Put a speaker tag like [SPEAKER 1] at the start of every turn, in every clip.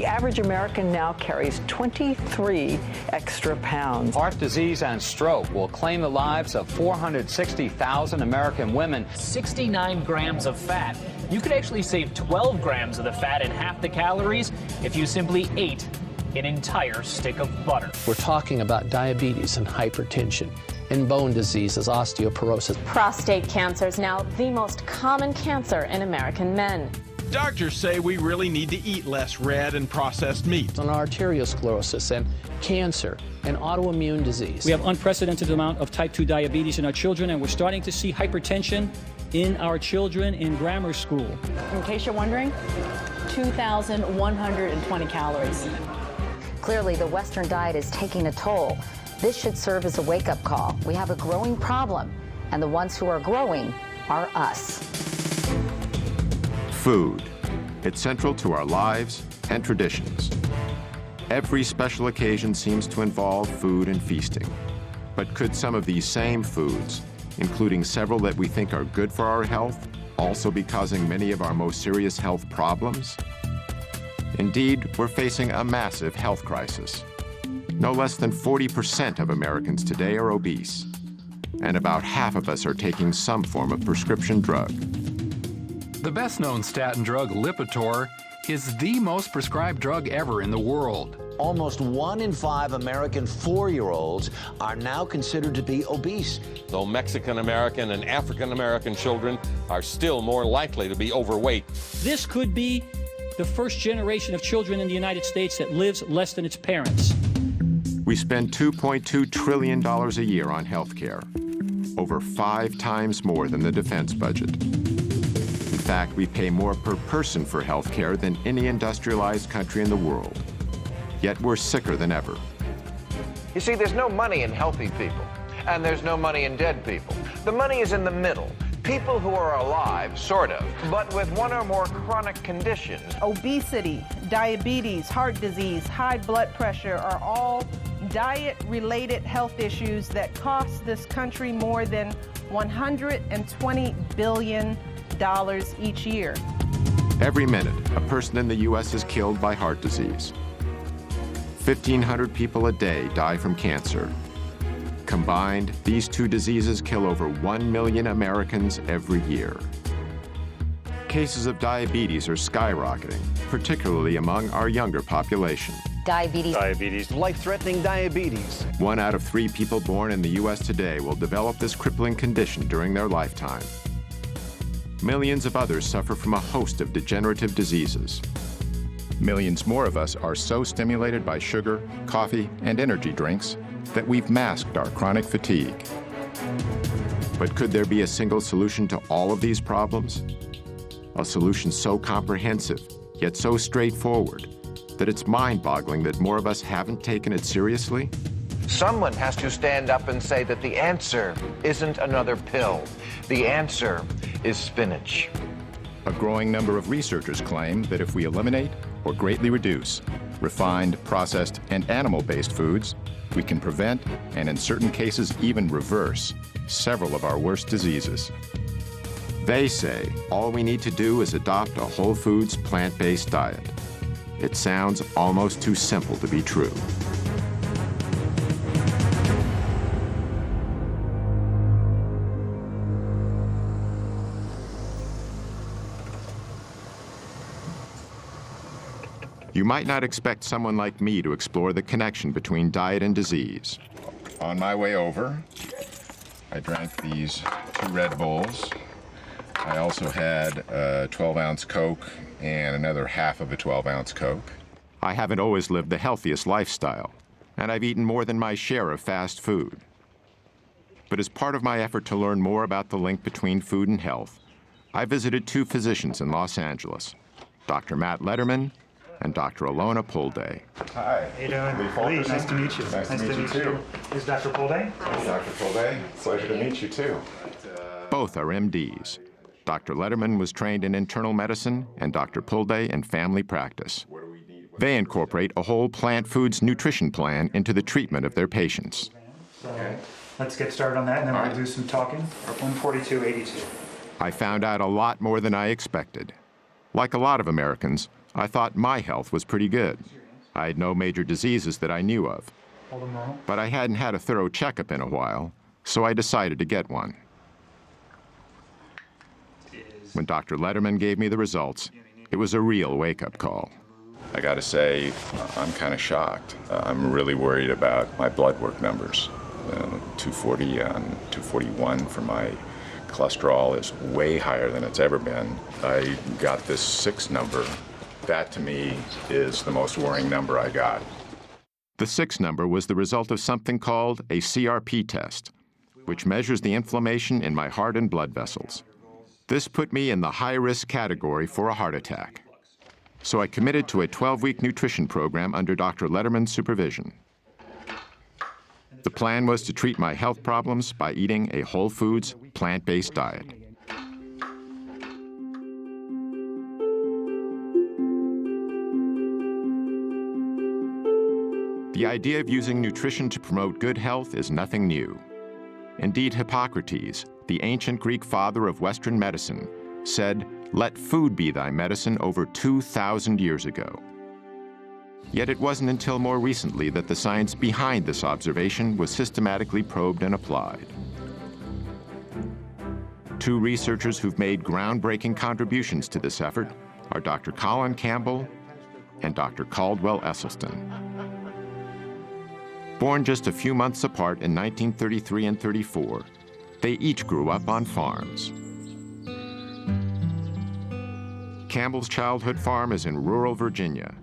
[SPEAKER 1] The average American now carries 23 extra pounds.
[SPEAKER 2] Heart disease and stroke will claim the lives of 460,000 American women.
[SPEAKER 3] 69 grams of fat. You could actually save 12 grams of the fat and half the calories if you simply ate an entire stick of butter.
[SPEAKER 4] We're talking about diabetes and hypertension and bone diseases, osteoporosis.
[SPEAKER 5] Prostate cancer is now the most common cancer in American men.
[SPEAKER 6] Doctors say we really need to eat less red and processed meat.
[SPEAKER 4] On arteriosclerosis and cancer and autoimmune disease.
[SPEAKER 7] We have unprecedented amount of type 2 diabetes in our children, and we're starting to see hypertension in our children in grammar school.
[SPEAKER 8] In case you're wondering, 2,120 calories.
[SPEAKER 9] Clearly, the Western diet is taking a toll. This should serve as a wake-up call. We have a growing problem, and the ones who are growing are us.
[SPEAKER 10] Food. It's central to our lives and traditions. Every special occasion seems to involve food and feasting. But could some of these same foods, including several that we think are good for our health, also be causing many of our most serious health problems? Indeed, we're facing a massive health crisis. No less than 40% of Americans today are obese, and about half of us are taking some form of prescription drug.
[SPEAKER 11] The best-known statin drug, Lipitor, is the most prescribed drug ever in the world.
[SPEAKER 12] Almost 1 in 5 American 4-year-olds are now considered to be obese.
[SPEAKER 13] Though Mexican-American and African-American children are still more likely to be overweight.
[SPEAKER 7] This could be the first generation of children in the United States that lives less than its parents.
[SPEAKER 10] We spend $2.2 trillion a year on health care, over 5 times more than the defense budget. In fact, we pay more per person for health care than any industrialized country in the world. Yet we're sicker than ever.
[SPEAKER 14] You see, there's no money in healthy people, and there's no money in dead people. The money is in the middle. People who are alive, sort of, but with one or more chronic conditions.
[SPEAKER 15] Obesity, diabetes, heart disease, high blood pressure are all diet-related health issues that cost this country more than $120 billion each year.
[SPEAKER 10] Every minute, a person in the U.S. is killed by heart disease. 1,500 people a day die from cancer. Combined, these two diseases kill over 1 million Americans every year. Cases of diabetes are skyrocketing, particularly among our younger population.
[SPEAKER 9] Diabetes.
[SPEAKER 12] Life-threatening diabetes.
[SPEAKER 10] 1 out of 3 people born in the U.S. today will develop this crippling condition during their lifetime. Millions of others suffer from a host of degenerative diseases. Millions more of us are so stimulated by sugar, coffee, and energy drinks that we've masked our chronic fatigue. But could there be a single solution to all of these problems? A solution so comprehensive, yet so straightforward, that it's mind-boggling that more of us haven't taken it seriously?
[SPEAKER 14] Someone has to stand up and say that the answer isn't another pill. The answer is spinach.
[SPEAKER 10] A growing number of researchers claim that if we eliminate or greatly reduce refined, processed, and animal-based foods, we can prevent, and in certain cases even reverse, several of our worst diseases. They say all we need to do is adopt a whole foods, plant-based diet. It sounds almost too simple to be true. You might not expect someone like me to explore the connection between diet and disease. On my way over, I drank these 2 Red Bulls. I also had a 12-ounce Coke and another half of a 12-ounce Coke. I haven't always lived the healthiest lifestyle, and I've eaten more than my share of fast food. But as part of my effort to learn more about the link between food and health, I visited 2 physicians in Los Angeles, Dr. Matt Lederman and Dr. Alona Pulday.
[SPEAKER 16] Hi. How you doing? Lee, nice to meet you.
[SPEAKER 10] Nice to meet you too.
[SPEAKER 16] Is Dr. Pulday?
[SPEAKER 10] Dr. Pulday, pleasure to meet you too. Both are MDs. Dr. Lederman was trained in internal medicine and Dr. Pulday in family practice. They incorporate a whole plant foods nutrition plan into the treatment of their patients.
[SPEAKER 16] So let's get started on that and then we'll do some talking. 142.82.
[SPEAKER 10] I found out a lot more than I expected. Like a lot of Americans, I thought my health was pretty good. I had no major diseases that I knew of. But I hadn't had a thorough checkup in a while, so I decided to get one. When Dr. Letterman gave me the results, it was a real wake-up call. I gotta say, I'm kind of shocked. I'm really worried about my blood work numbers. 240 and 241 for my cholesterol is way higher than it's ever been. I got this 6 number. That, to me, is the most worrying number I got. The 6 number was the result of something called a CRP test, which measures the inflammation in my heart and blood vessels. This put me in the high-risk category for a heart attack. So I committed to a 12-week nutrition program under Dr. Letterman's supervision. The plan was to treat my health problems by eating a whole foods, plant-based diet. The idea of using nutrition to promote good health is nothing new. Indeed, Hippocrates, the ancient Greek father of Western medicine, said, "Let food be thy medicine," over 2,000 years ago. Yet it wasn't until more recently that the science behind this observation was systematically probed and applied. 2 researchers who've made groundbreaking contributions to this effort are Dr. Colin Campbell and Dr. Caldwell Esselstyn. Born just a few months apart in 1933 and 34, they each grew up on farms. Campbell's childhood farm is in rural Virginia,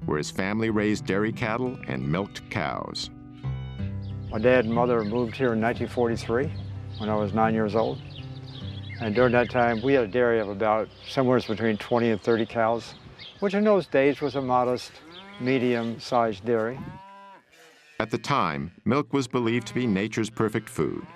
[SPEAKER 10] where his family raised dairy cattle and milked cows.
[SPEAKER 17] My dad and mother moved here in 1943 when I was 9 years old. And during that time, we had a dairy of about somewhere between 20 and 30 cows, which in those days was a modest, medium-sized dairy.
[SPEAKER 10] At the time, milk was believed to be nature's perfect food.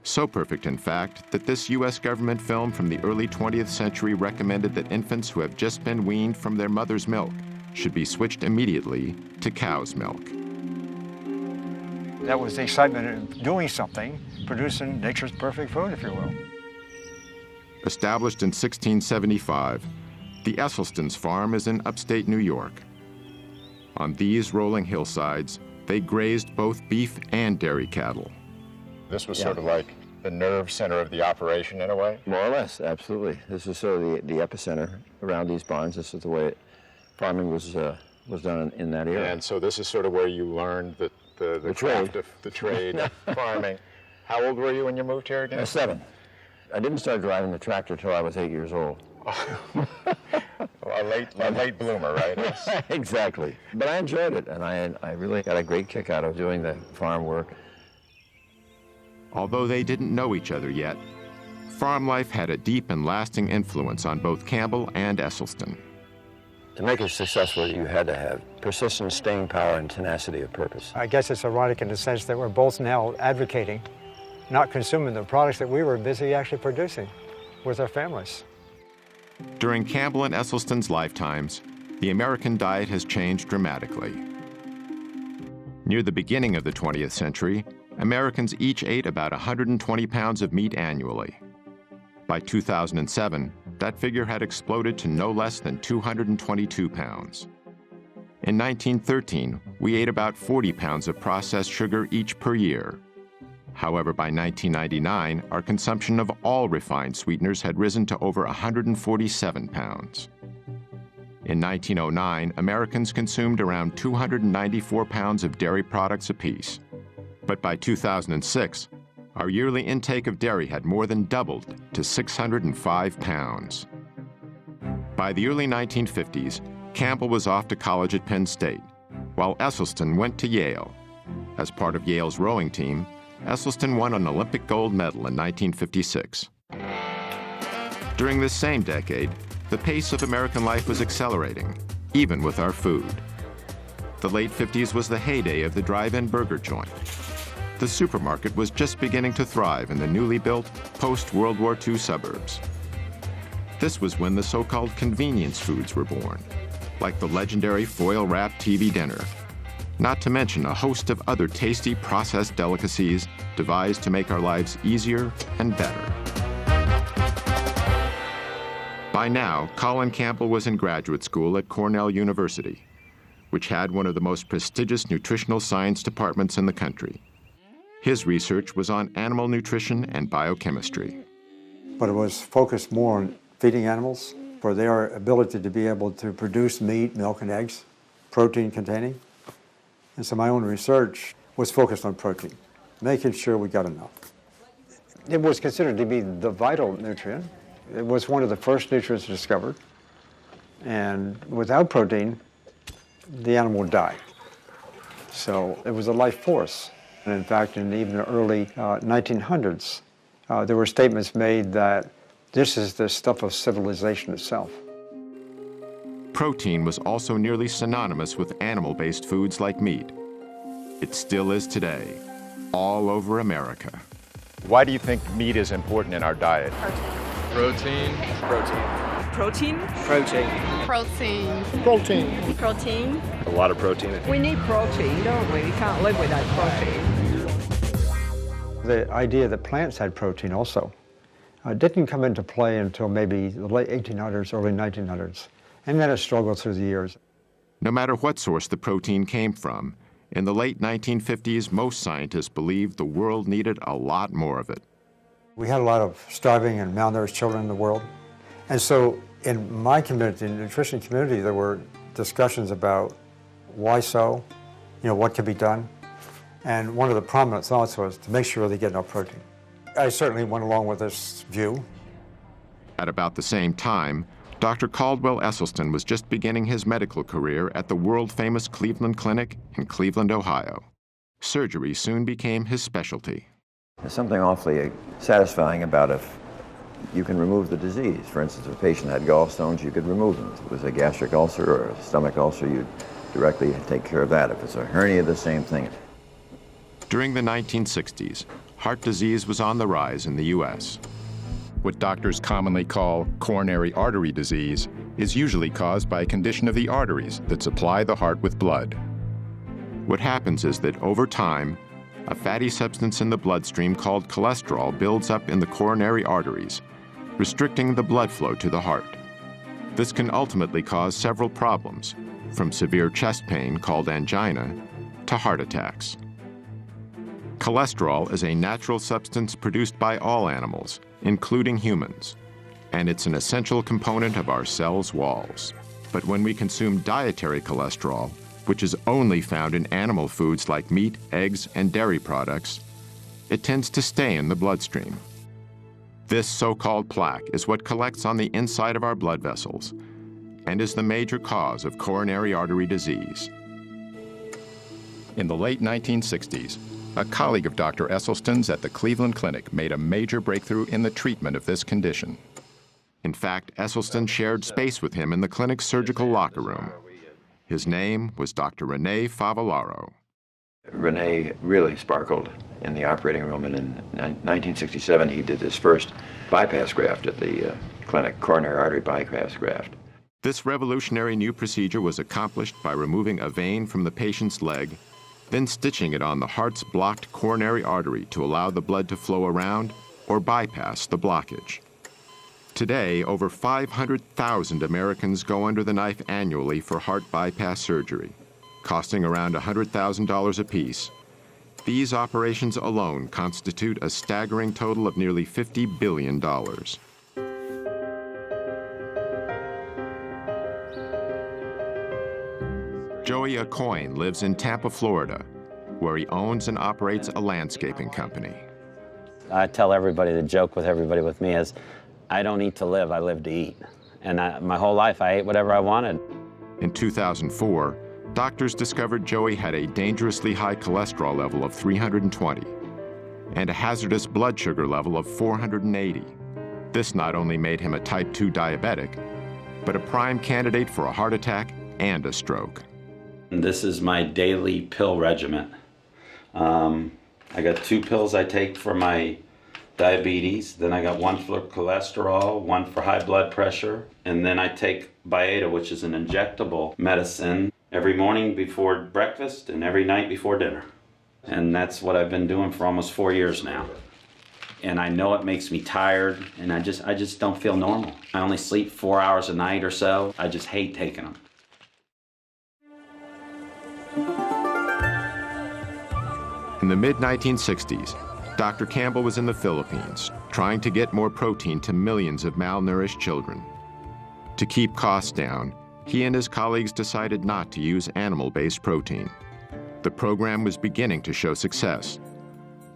[SPEAKER 10] So perfect, in fact, that this U.S. government film from the early 20th century recommended that infants who have just been weaned from their mother's milk should be switched immediately to cow's milk.
[SPEAKER 17] That was the excitement of doing something, producing nature's perfect food, if you will.
[SPEAKER 10] Established in 1675, the Esselstyn's farm is in upstate New York. On these rolling hillsides, they grazed both beef and dairy cattle. This was sort of like the nerve center of the operation in a way?
[SPEAKER 18] More or less, absolutely. This is sort of the epicenter around these barns. This is the way farming was done in that era.
[SPEAKER 10] And so this is sort of where you learned the craft of the trade of farming. How old were you when you moved here again?
[SPEAKER 18] 7. I didn't start driving the tractor till I was 8 years old.
[SPEAKER 10] A late bloomer, right?
[SPEAKER 18] Exactly. But I enjoyed it, and I really got a great kick out of doing the farm work.
[SPEAKER 10] Although they didn't know each other yet, farm life had a deep and lasting influence on both Campbell and Esselstyn.
[SPEAKER 18] To make it successful, you had to have persistence, staying power, and tenacity of purpose.
[SPEAKER 17] I guess it's ironic in the sense that we're both now advocating, not consuming the products that we were busy actually producing with our families.
[SPEAKER 10] During Campbell and Esselstyn's lifetimes, the American diet has changed dramatically. Near the beginning of the 20th century, Americans each ate about 120 pounds of meat annually. By 2007, that figure had exploded to no less than 222 pounds. In 1913, we ate about 40 pounds of processed sugar each per year. However, by 1999, our consumption of all refined sweeteners had risen to over 147 pounds. In 1909, Americans consumed around 294 pounds of dairy products apiece. But by 2006, our yearly intake of dairy had more than doubled to 605 pounds. By the early 1950s, Campbell was off to college at Penn State, while Esselstyn went to Yale. As part of Yale's rowing team, Esselstyn won an Olympic gold medal in 1956. During this same decade, the pace of American life was accelerating, even with our food. The late 50s was the heyday of the drive-in burger joint. The supermarket was just beginning to thrive in the newly built post-World War II suburbs. This was when the so-called convenience foods were born, like the legendary foil-wrapped TV dinner, not to mention a host of other tasty processed delicacies devised to make our lives easier and better. By By now, Colin Campbell was in graduate school at Cornell University, which had one of the most prestigious nutritional science departments in the country. His research was on animal nutrition and biochemistry.
[SPEAKER 17] But it was focused more on feeding animals for their ability to be able to produce meat, milk, and eggs, protein containing. And so my own research was focused on protein, making sure we got enough. It was considered to be the vital nutrient. It was one of the first nutrients discovered. And without protein, the animal would die. So it was a life force. And in fact, in even the early 1900s, there were statements made that this is the stuff of civilization itself.
[SPEAKER 10] Protein was also nearly synonymous with animal-based foods like meat. It still is today, all over America. Why do you think meat is important in our diet?
[SPEAKER 6] Protein. Protein.
[SPEAKER 8] Protein?
[SPEAKER 6] Protein.
[SPEAKER 8] Protein.
[SPEAKER 6] Protein.
[SPEAKER 8] Protein.
[SPEAKER 6] A lot of protein.
[SPEAKER 1] We need protein, don't we? We can't live without protein.
[SPEAKER 17] The idea that plants had protein also didn't come into play until maybe the late 1800s, early 1900s, and then it struggled through the years.
[SPEAKER 10] No matter what source the protein came from, in the late 1950s, most scientists believed the world needed a lot more of it.
[SPEAKER 17] We had a lot of starving and malnourished children in the world. And so in my community, the nutrition community, there were discussions about why so, what could be done. And one of the prominent thoughts was to make sure they get enough protein. I certainly went along with this view.
[SPEAKER 10] At about the same time, Dr. Caldwell Esselstyn was just beginning his medical career at the world-famous Cleveland Clinic in Cleveland, Ohio. Surgery soon became his specialty.
[SPEAKER 18] There's something awfully satisfying about if you can remove the disease. For instance, if a patient had gallstones, you could remove them. If it was a gastric ulcer or a stomach ulcer, you'd directly take care of that. If it's a hernia, the same thing.
[SPEAKER 10] During the 1960s, heart disease was on the rise in the U.S. What doctors commonly call coronary artery disease is usually caused by a condition of the arteries that supply the heart with blood. What happens is that over time, a fatty substance in the bloodstream called cholesterol builds up in the coronary arteries, restricting the blood flow to the heart. This can ultimately cause several problems, from severe chest pain called angina to heart attacks. Cholesterol is a natural substance produced by all animals, including humans, and it's an essential component of our cells' walls. But when we consume dietary cholesterol, which is only found in animal foods like meat, eggs, and dairy products, it tends to stay in the bloodstream. This so-called plaque is what collects on the inside of our blood vessels and is the major cause of coronary artery disease. In the late 1960s, a colleague of Dr. Esselstyn's at the Cleveland Clinic made a major breakthrough in the treatment of this condition. In fact, Esselstyn shared space with him in the clinic's surgical locker room. His name was Dr. Rene Favellaro.
[SPEAKER 18] Rene really sparkled in the operating room, and in 1967 he did his first bypass graft at the clinic, coronary artery bypass graft.
[SPEAKER 10] This revolutionary new procedure was accomplished by removing a vein from the patient's leg, then stitching it on the heart's blocked coronary artery to allow the blood to flow around or bypass the blockage. Today, over 500,000 Americans go under the knife annually for heart bypass surgery, costing around $100,000 apiece. These operations alone constitute a staggering total of nearly $50 billion. Joey Acoin lives in Tampa, Florida, where he owns and operates a landscaping company.
[SPEAKER 19] I tell everybody, the joke with everybody with me is, I don't eat to live, I live to eat. And my whole life, I ate whatever I wanted.
[SPEAKER 10] In 2004, doctors discovered Joey had a dangerously high cholesterol level of 320 and a hazardous blood sugar level of 480. This not only made him a type 2 diabetic, but a prime candidate for a heart attack and a stroke.
[SPEAKER 19] This is my daily pill regimen. I got 2 pills I take for my diabetes, then I got 1 for cholesterol, 1 for high blood pressure, and then I take Basada, which is an injectable medicine, every morning before breakfast and every night before dinner. And that's what I've been doing for almost 4 years now. and I know it makes me tired, and I just don't feel normal. I only sleep 4 hours a night or so. I just hate taking them.
[SPEAKER 10] In the mid-1960s, Dr. Campbell was in the Philippines, trying to get more protein to millions of malnourished children. To keep costs down, he and his colleagues decided not to use animal-based protein. The program was beginning to show success.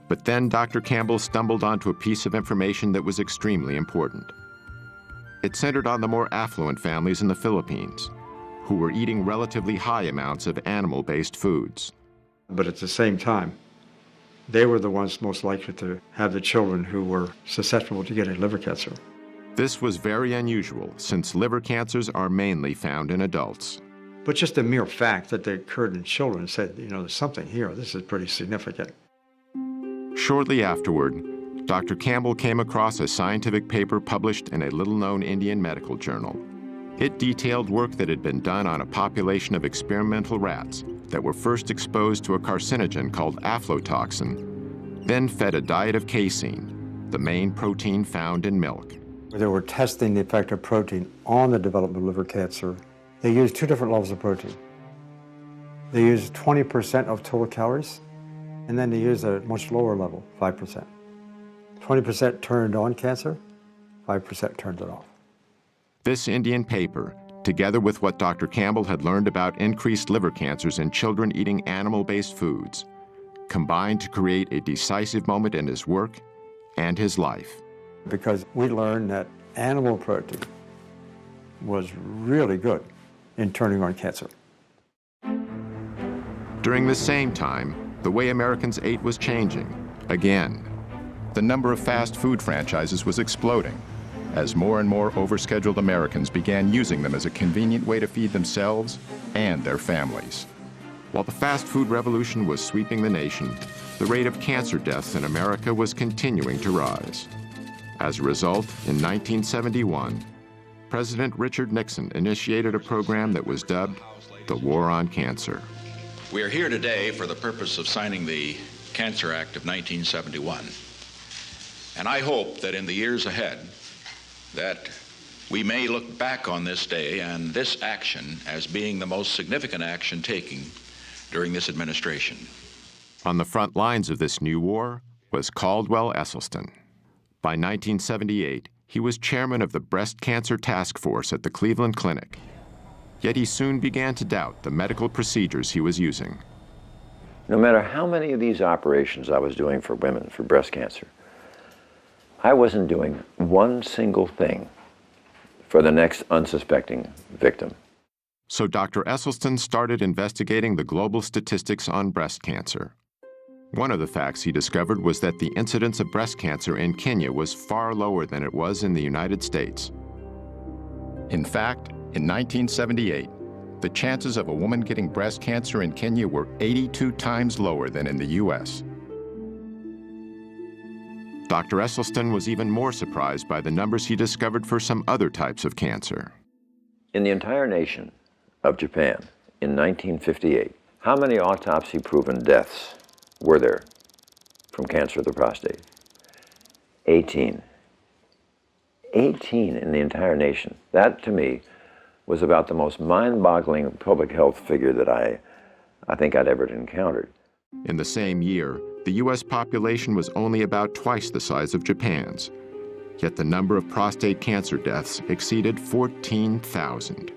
[SPEAKER 10] But then Dr. Campbell stumbled onto a piece of information that was extremely important. It centered on the more affluent families in the Philippines, who were eating relatively high amounts of animal-based foods.
[SPEAKER 17] But at the same time, they were the ones most likely to have the children who were susceptible to getting liver cancer.
[SPEAKER 10] This was very unusual, since liver cancers are mainly found in adults.
[SPEAKER 17] But just the mere fact that they occurred in children said, there's something here. This is pretty significant.
[SPEAKER 10] Shortly afterward, Dr. Campbell came across a scientific paper published in a little-known Indian medical journal. It detailed work that had been done on a population of experimental rats that were first exposed to a carcinogen called aflatoxin, then fed a diet of casein, the main protein found in milk.
[SPEAKER 17] They were testing the effect of protein on the development of liver cancer. They used two different levels of protein. They used 20% of total calories, and then they used a much lower level, 5%. 20% turned on cancer, 5% turned it off.
[SPEAKER 10] This Indian paper, together with what Dr. Campbell had learned about increased liver cancers in children eating animal-based foods, combined to create a decisive moment in his work and his life.
[SPEAKER 17] Because we learned that animal protein was really good in turning on cancer.
[SPEAKER 10] During the same time, the way Americans ate was changing, again. The number of fast food franchises was exploding, as more and more overscheduled Americans began using them as a convenient way to feed themselves and their families. While the fast food revolution was sweeping the nation, the rate of cancer deaths in America was continuing to rise. As a result, in 1971, President Richard Nixon initiated a program that was dubbed the War on Cancer.
[SPEAKER 20] We are here today for the purpose of signing the Cancer Act of 1971. And I hope that in the years ahead, that we may look back on this day and this action as being the most significant action taken during this administration.
[SPEAKER 10] On the front lines of this new war was Caldwell Esselstyn. By 1978, he was chairman of the Breast Cancer Task Force at the Cleveland Clinic. Yet he soon began to doubt the medical procedures he was using.
[SPEAKER 18] No matter how many of these operations I was doing for women for breast cancer, I wasn't doing one single thing for the next unsuspecting victim.
[SPEAKER 10] So Dr. Esselstyn started investigating the global statistics on breast cancer. One of the facts he discovered was that the incidence of breast cancer in Kenya was far lower than it was in the United States. In fact, in 1978, the chances of a woman getting breast cancer in Kenya were 82 times lower than in the U.S. Dr. Esselstyn was even more surprised by the numbers he discovered for some other types of cancer.
[SPEAKER 18] In the entire nation of Japan in 1958, how many autopsy-proven deaths were there from cancer of the prostate? 18. 18 in the entire nation. That, to me, was about the most mind-boggling public health figure that I think I'd ever encountered.
[SPEAKER 10] In the same year, the U.S. population was only about twice the size of Japan's, yet the number of prostate cancer deaths exceeded 14,000.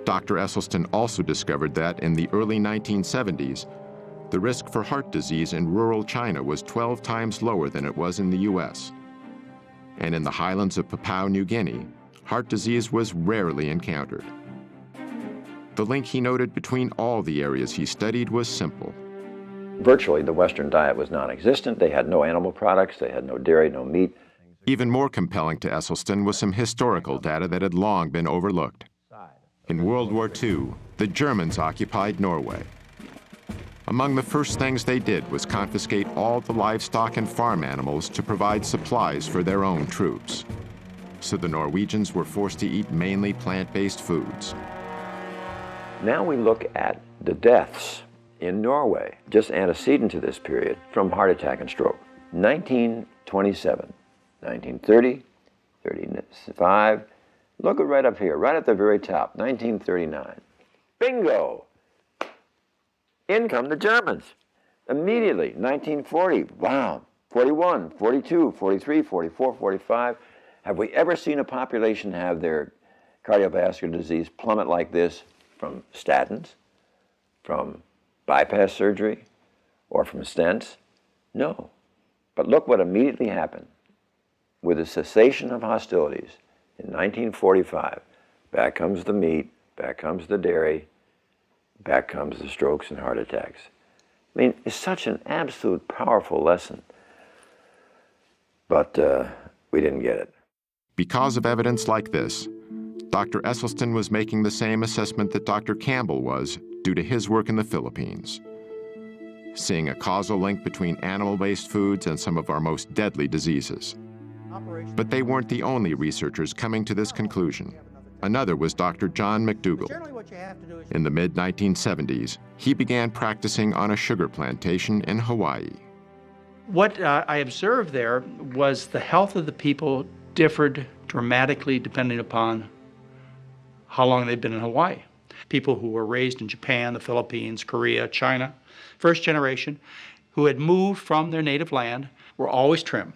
[SPEAKER 10] Dr. Esselstyn also discovered that in the early 1970s, the risk for heart disease in rural China was 12 times lower than it was in the U.S. And in the highlands of Papua New Guinea, heart disease was rarely encountered. The link he noted between all the areas he studied was simple.
[SPEAKER 18] Virtually, the Western diet was non-existent. They had no animal products. They had no dairy, no meat.
[SPEAKER 10] Even more compelling to Esselstyn was some historical data that had long been overlooked. In World War II, the Germans occupied Norway. Among the first things they did was confiscate all the livestock and farm animals to provide supplies for their own troops. So the Norwegians were forced to eat mainly plant-based foods.
[SPEAKER 18] Now we look at the deaths in Norway, just antecedent to this period, from heart attack and stroke. 19 27. 1930, 35. Look right up here, right at the very top, 1939. Bingo! In come the Germans. Immediately, 1940, wow, 41, 42, 43, 44, 45. Have we ever seen a population have their cardiovascular disease plummet like this from statins, from bypass surgery, or from stents? No. But look what immediately happened. With the cessation of hostilities in 1945, back comes the meat, back comes the dairy, back comes the strokes and heart attacks. I mean, it's such an absolute powerful lesson. But we didn't get it.
[SPEAKER 10] Because of evidence like this, Dr. Esselstyn was making the same assessment that Dr. Campbell was due to his work in the Philippines, seeing a causal link between animal-based foods and some of our most deadly diseases. But they weren't the only researchers coming to this conclusion. Another was Dr. John McDougall. In the mid-1970s, he began practicing on a sugar plantation in Hawaii.
[SPEAKER 21] What I observed there was the health of the people differed dramatically depending upon how long they'd been in Hawaii. People who were raised in Japan, the Philippines, Korea, China, first generation, who had moved from their native land, were always trim.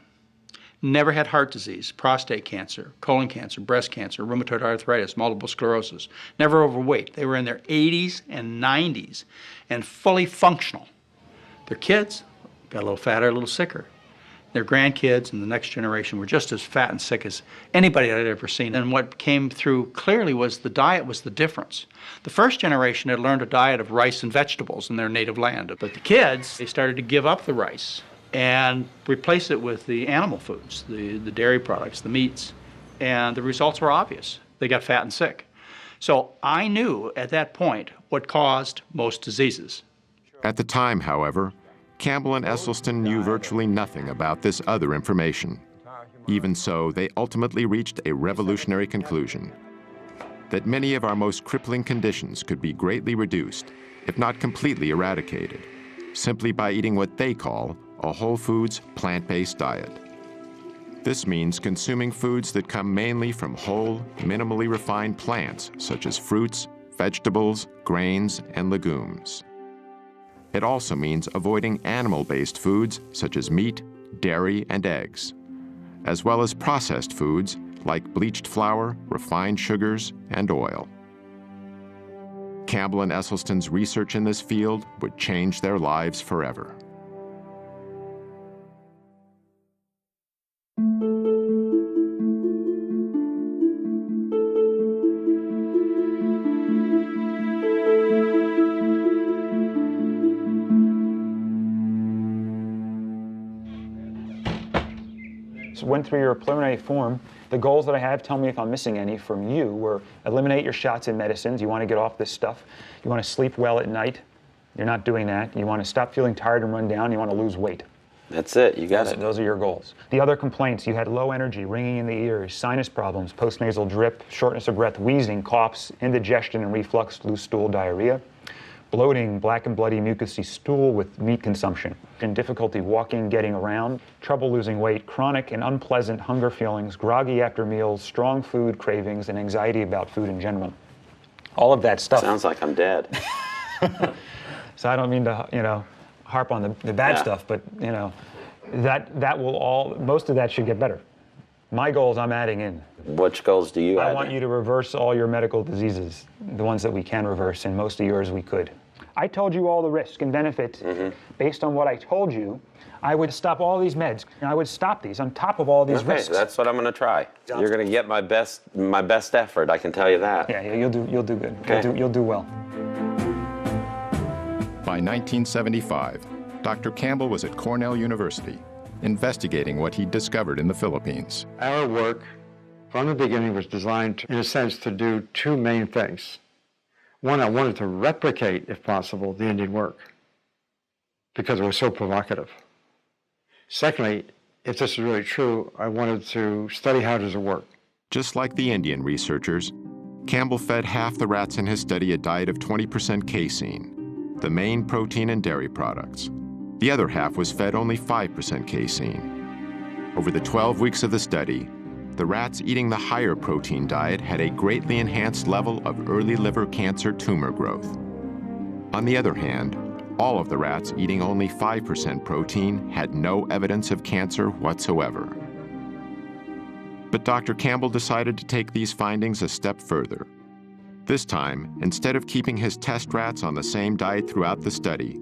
[SPEAKER 21] Never had heart disease, prostate cancer, colon cancer, breast cancer, rheumatoid arthritis, multiple sclerosis. Never overweight. They were in their 80s and 90s and fully functional. Their kids got a little fatter, a little sicker. Their grandkids and the next generation were just as fat and sick as anybody I'd ever seen. And what came through clearly was the diet was the difference. The first generation had learned a diet of rice and vegetables in their native land. But the kids, they started to give up the rice and replace it with the animal foods, the dairy products, the meats. And the results were obvious. They got fat and sick. So I knew at that point what caused most diseases.
[SPEAKER 10] At the time, however, Campbell and Esselstyn knew virtually nothing about this other information. Even so, they ultimately reached a revolutionary conclusion: that many of our most crippling conditions could be greatly reduced, if not completely eradicated, simply by eating what they call a whole foods, plant-based diet. This means consuming foods that come mainly from whole, minimally refined plants, such as fruits, vegetables, grains, and legumes. It also means avoiding animal-based foods, such as meat, dairy, and eggs, as well as processed foods like bleached flour, refined sugars, and oil. Campbell and Esselstyn's research in this field would change their lives forever.
[SPEAKER 22] Went through your preliminary form. The goals that I have, tell me if I'm missing any from you, were eliminate your shots and medicines. You want to get off this stuff. You want to sleep well at night. You're not doing that. You want to stop feeling tired and run down. You want to lose weight.
[SPEAKER 19] That's it. You got it.
[SPEAKER 22] Those are your goals. The other complaints, you had low energy, ringing in the ears, sinus problems, postnasal drip, shortness of breath, wheezing, coughs, indigestion and reflux, loose stool, diarrhea, bloating, black and bloody mucousy stool with meat consumption, and difficulty walking, getting around, trouble losing weight, chronic and unpleasant hunger feelings, groggy after meals, strong food cravings, and anxiety about food in general. All of that stuff.
[SPEAKER 19] Sounds like I'm dead.
[SPEAKER 22] So I don't mean to, harp on the bad stuff, but, that will all, most of that should get better. My goals I'm adding in.
[SPEAKER 19] Which goals do you add?
[SPEAKER 22] I want you to reverse all your medical diseases, the ones that we can reverse, and most of yours we could. I told you all the risk and benefit. Based on what I told you, I would stop all these meds. I would stop these on top of all these risks.
[SPEAKER 19] That's what I'm going to try. You're going to get my best effort, I can tell you that.
[SPEAKER 22] Yeah, you'll do good.
[SPEAKER 19] Okay.
[SPEAKER 22] You'll do well.
[SPEAKER 10] By 1975, Dr. Campbell was at Cornell University, investigating what he'd discovered in the Philippines.
[SPEAKER 17] Our work from the beginning was designed, in a sense, to do two main things. One, I wanted to replicate, if possible, the Indian work because it was so provocative. Secondly, if this is really true, I wanted to study how does it work.
[SPEAKER 10] Just like the Indian researchers, Campbell fed half the rats in his study a diet of 20% casein, the main protein in dairy products. The other half was fed only 5% casein. Over the 12 weeks of the study, the rats eating the higher protein diet had a greatly enhanced level of early liver cancer tumor growth. On the other hand, all of the rats eating only 5% protein had no evidence of cancer whatsoever. But Dr. Campbell decided to take these findings a step further. This time, instead of keeping his test rats on the same diet throughout the study,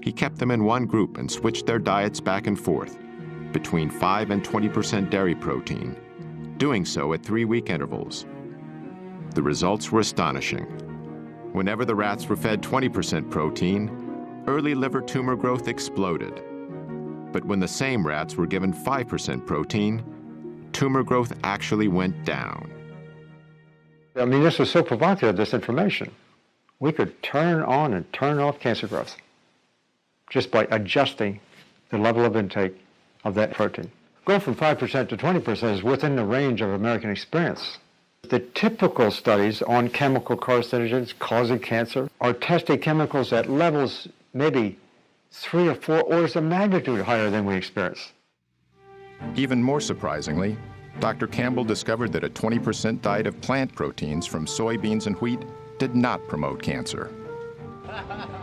[SPEAKER 10] he kept them in one group and switched their diets back and forth, between 5 and 20% dairy protein, doing so at 3-week intervals. The results were astonishing. Whenever the rats were fed 20% protein, early liver tumor growth exploded. But when the same rats were given 5% protein, tumor growth actually went down.
[SPEAKER 17] I mean, this was so provocative, this information. We could turn on and turn off cancer growth just by adjusting the level of intake of that protein. Going from 5% to 20% is within the range of American experience. The typical studies on chemical carcinogens causing cancer are testing chemicals at levels maybe 3 or 4 orders of magnitude higher than we experience.
[SPEAKER 10] Even more surprisingly, Dr. Campbell discovered that a 20% diet of plant proteins from soybeans and wheat did not promote cancer.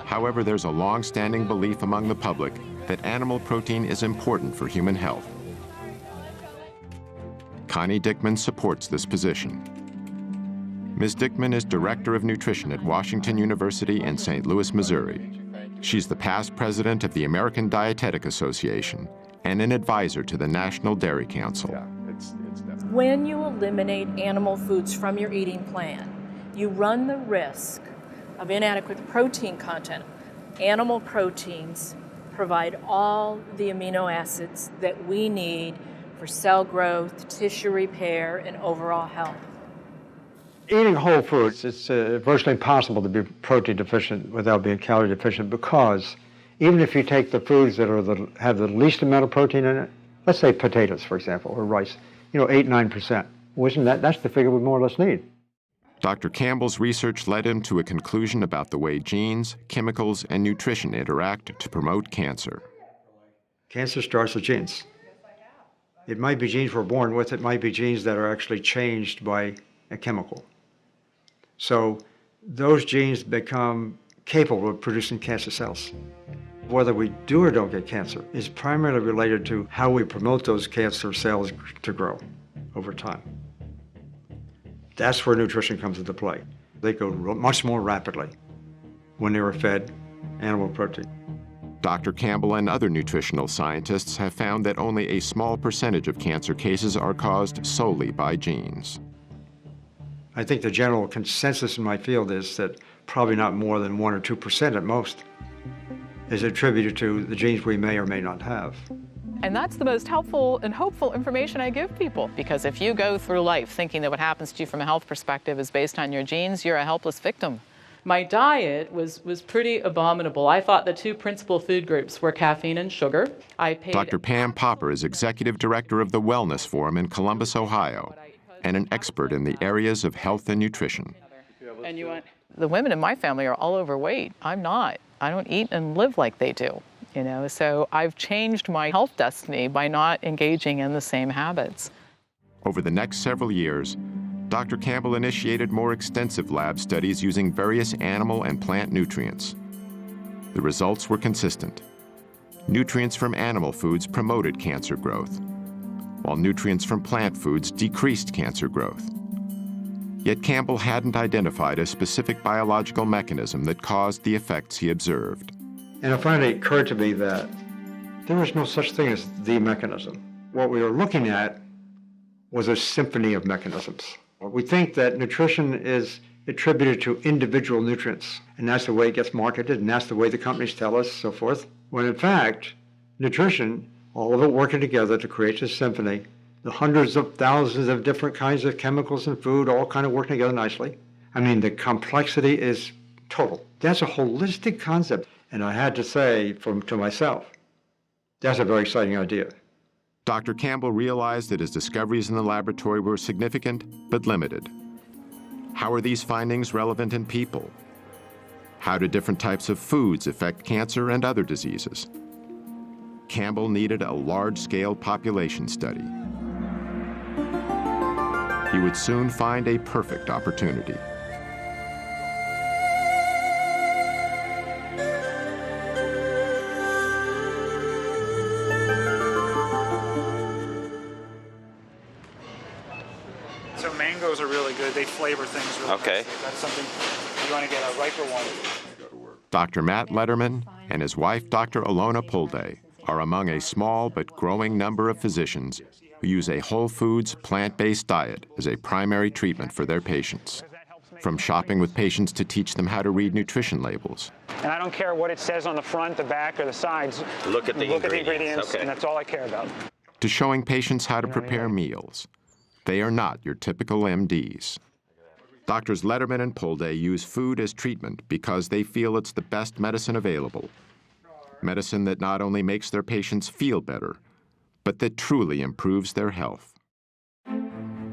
[SPEAKER 10] However, there's a long-standing belief among the public that animal protein is important for human health. Connie Dickman supports this position. Ms. Dickman is Director of Nutrition at Washington University in St. Louis, Missouri. She's the past president of the American Dietetic Association and an advisor to the National Dairy Council.
[SPEAKER 2] When you eliminate animal foods from your eating plan, you run the risk of inadequate protein content. Animal proteins provide all the amino acids that we need for cell growth, tissue repair, and overall health.
[SPEAKER 17] Eating whole foods, it's virtually impossible to be protein deficient without being calorie deficient, because even if you take the foods that have the least amount of protein in it, let's say potatoes, for example, or rice, 8-9%. Well, that's the figure we more or less need.
[SPEAKER 10] Dr. Campbell's research led him to a conclusion about the way genes, chemicals, and nutrition interact to promote cancer.
[SPEAKER 17] Cancer starts with genes. It might be genes we're born with, it might be genes that are actually changed by a chemical. So those genes become capable of producing cancer cells. Whether we do or don't get cancer is primarily related to how we promote those cancer cells to grow over time. That's where nutrition comes into play. They go much more rapidly when they were fed animal protein.
[SPEAKER 10] Dr. Campbell and other nutritional scientists have found that only a small percentage of cancer cases are caused solely by genes.
[SPEAKER 17] I think the general consensus in my field is that probably not more than 1 or 2% at most is attributed to the genes we may or may not have.
[SPEAKER 3] And that's the most helpful and hopeful information I give people, because if you go through life thinking that what happens to you from a health perspective is based on your genes, you're a helpless victim.
[SPEAKER 2] My diet was pretty abominable. I thought the two principal food groups were caffeine and sugar.
[SPEAKER 10] Dr. Pam Popper is executive director of the Wellness Forum in Columbus, Ohio, and an expert in the areas of health and nutrition.
[SPEAKER 3] And you want? The women in my family are all overweight. I'm not. I don't eat and live like they do, so I've changed my health destiny by not engaging in the same habits.
[SPEAKER 10] Over the next several years, Dr. Campbell initiated more extensive lab studies using various animal and plant nutrients. The results were consistent. Nutrients from animal foods promoted cancer growth, while nutrients from plant foods decreased cancer growth. Yet Campbell hadn't identified a specific biological mechanism that caused the effects he observed.
[SPEAKER 17] And it finally occurred to me that there was no such thing as the mechanism. What we were looking at was a symphony of mechanisms. We think that nutrition is attributed to individual nutrients, and that's the way it gets marketed, and that's the way the companies tell us, so forth. When in fact, nutrition, all of it working together to create this symphony, the hundreds of thousands of different kinds of chemicals in food all kind of working together nicely. I mean, the complexity is total. That's a holistic concept. And I had to say to myself, that's a very exciting idea.
[SPEAKER 10] Dr. Campbell realized that his discoveries in the laboratory were significant but limited. How are these findings relevant in people? How do different types of foods affect cancer and other diseases? Campbell needed a large-scale population study. He would soon find a perfect opportunity.
[SPEAKER 22] So mangoes are really good. They flavor things really nicely. That's something you want to get a riper one.
[SPEAKER 10] Dr. Matt Letterman and his wife, Dr. Alona Pulde, are among a small but growing number of physicians who use a whole foods, plant-based diet as a primary treatment for their patients. From shopping with patients to teach them how to read nutrition labels.
[SPEAKER 22] And I don't care what it says on the front, the back, or the sides.
[SPEAKER 19] Look at the ingredients.
[SPEAKER 22] And that's all I care about.
[SPEAKER 10] To showing patients how to prepare meals. They are not your typical MDs. Doctors Letterman and Pulde use food as treatment because they feel it's the best medicine available. Medicine that not only makes their patients feel better, but that truly improves their health. In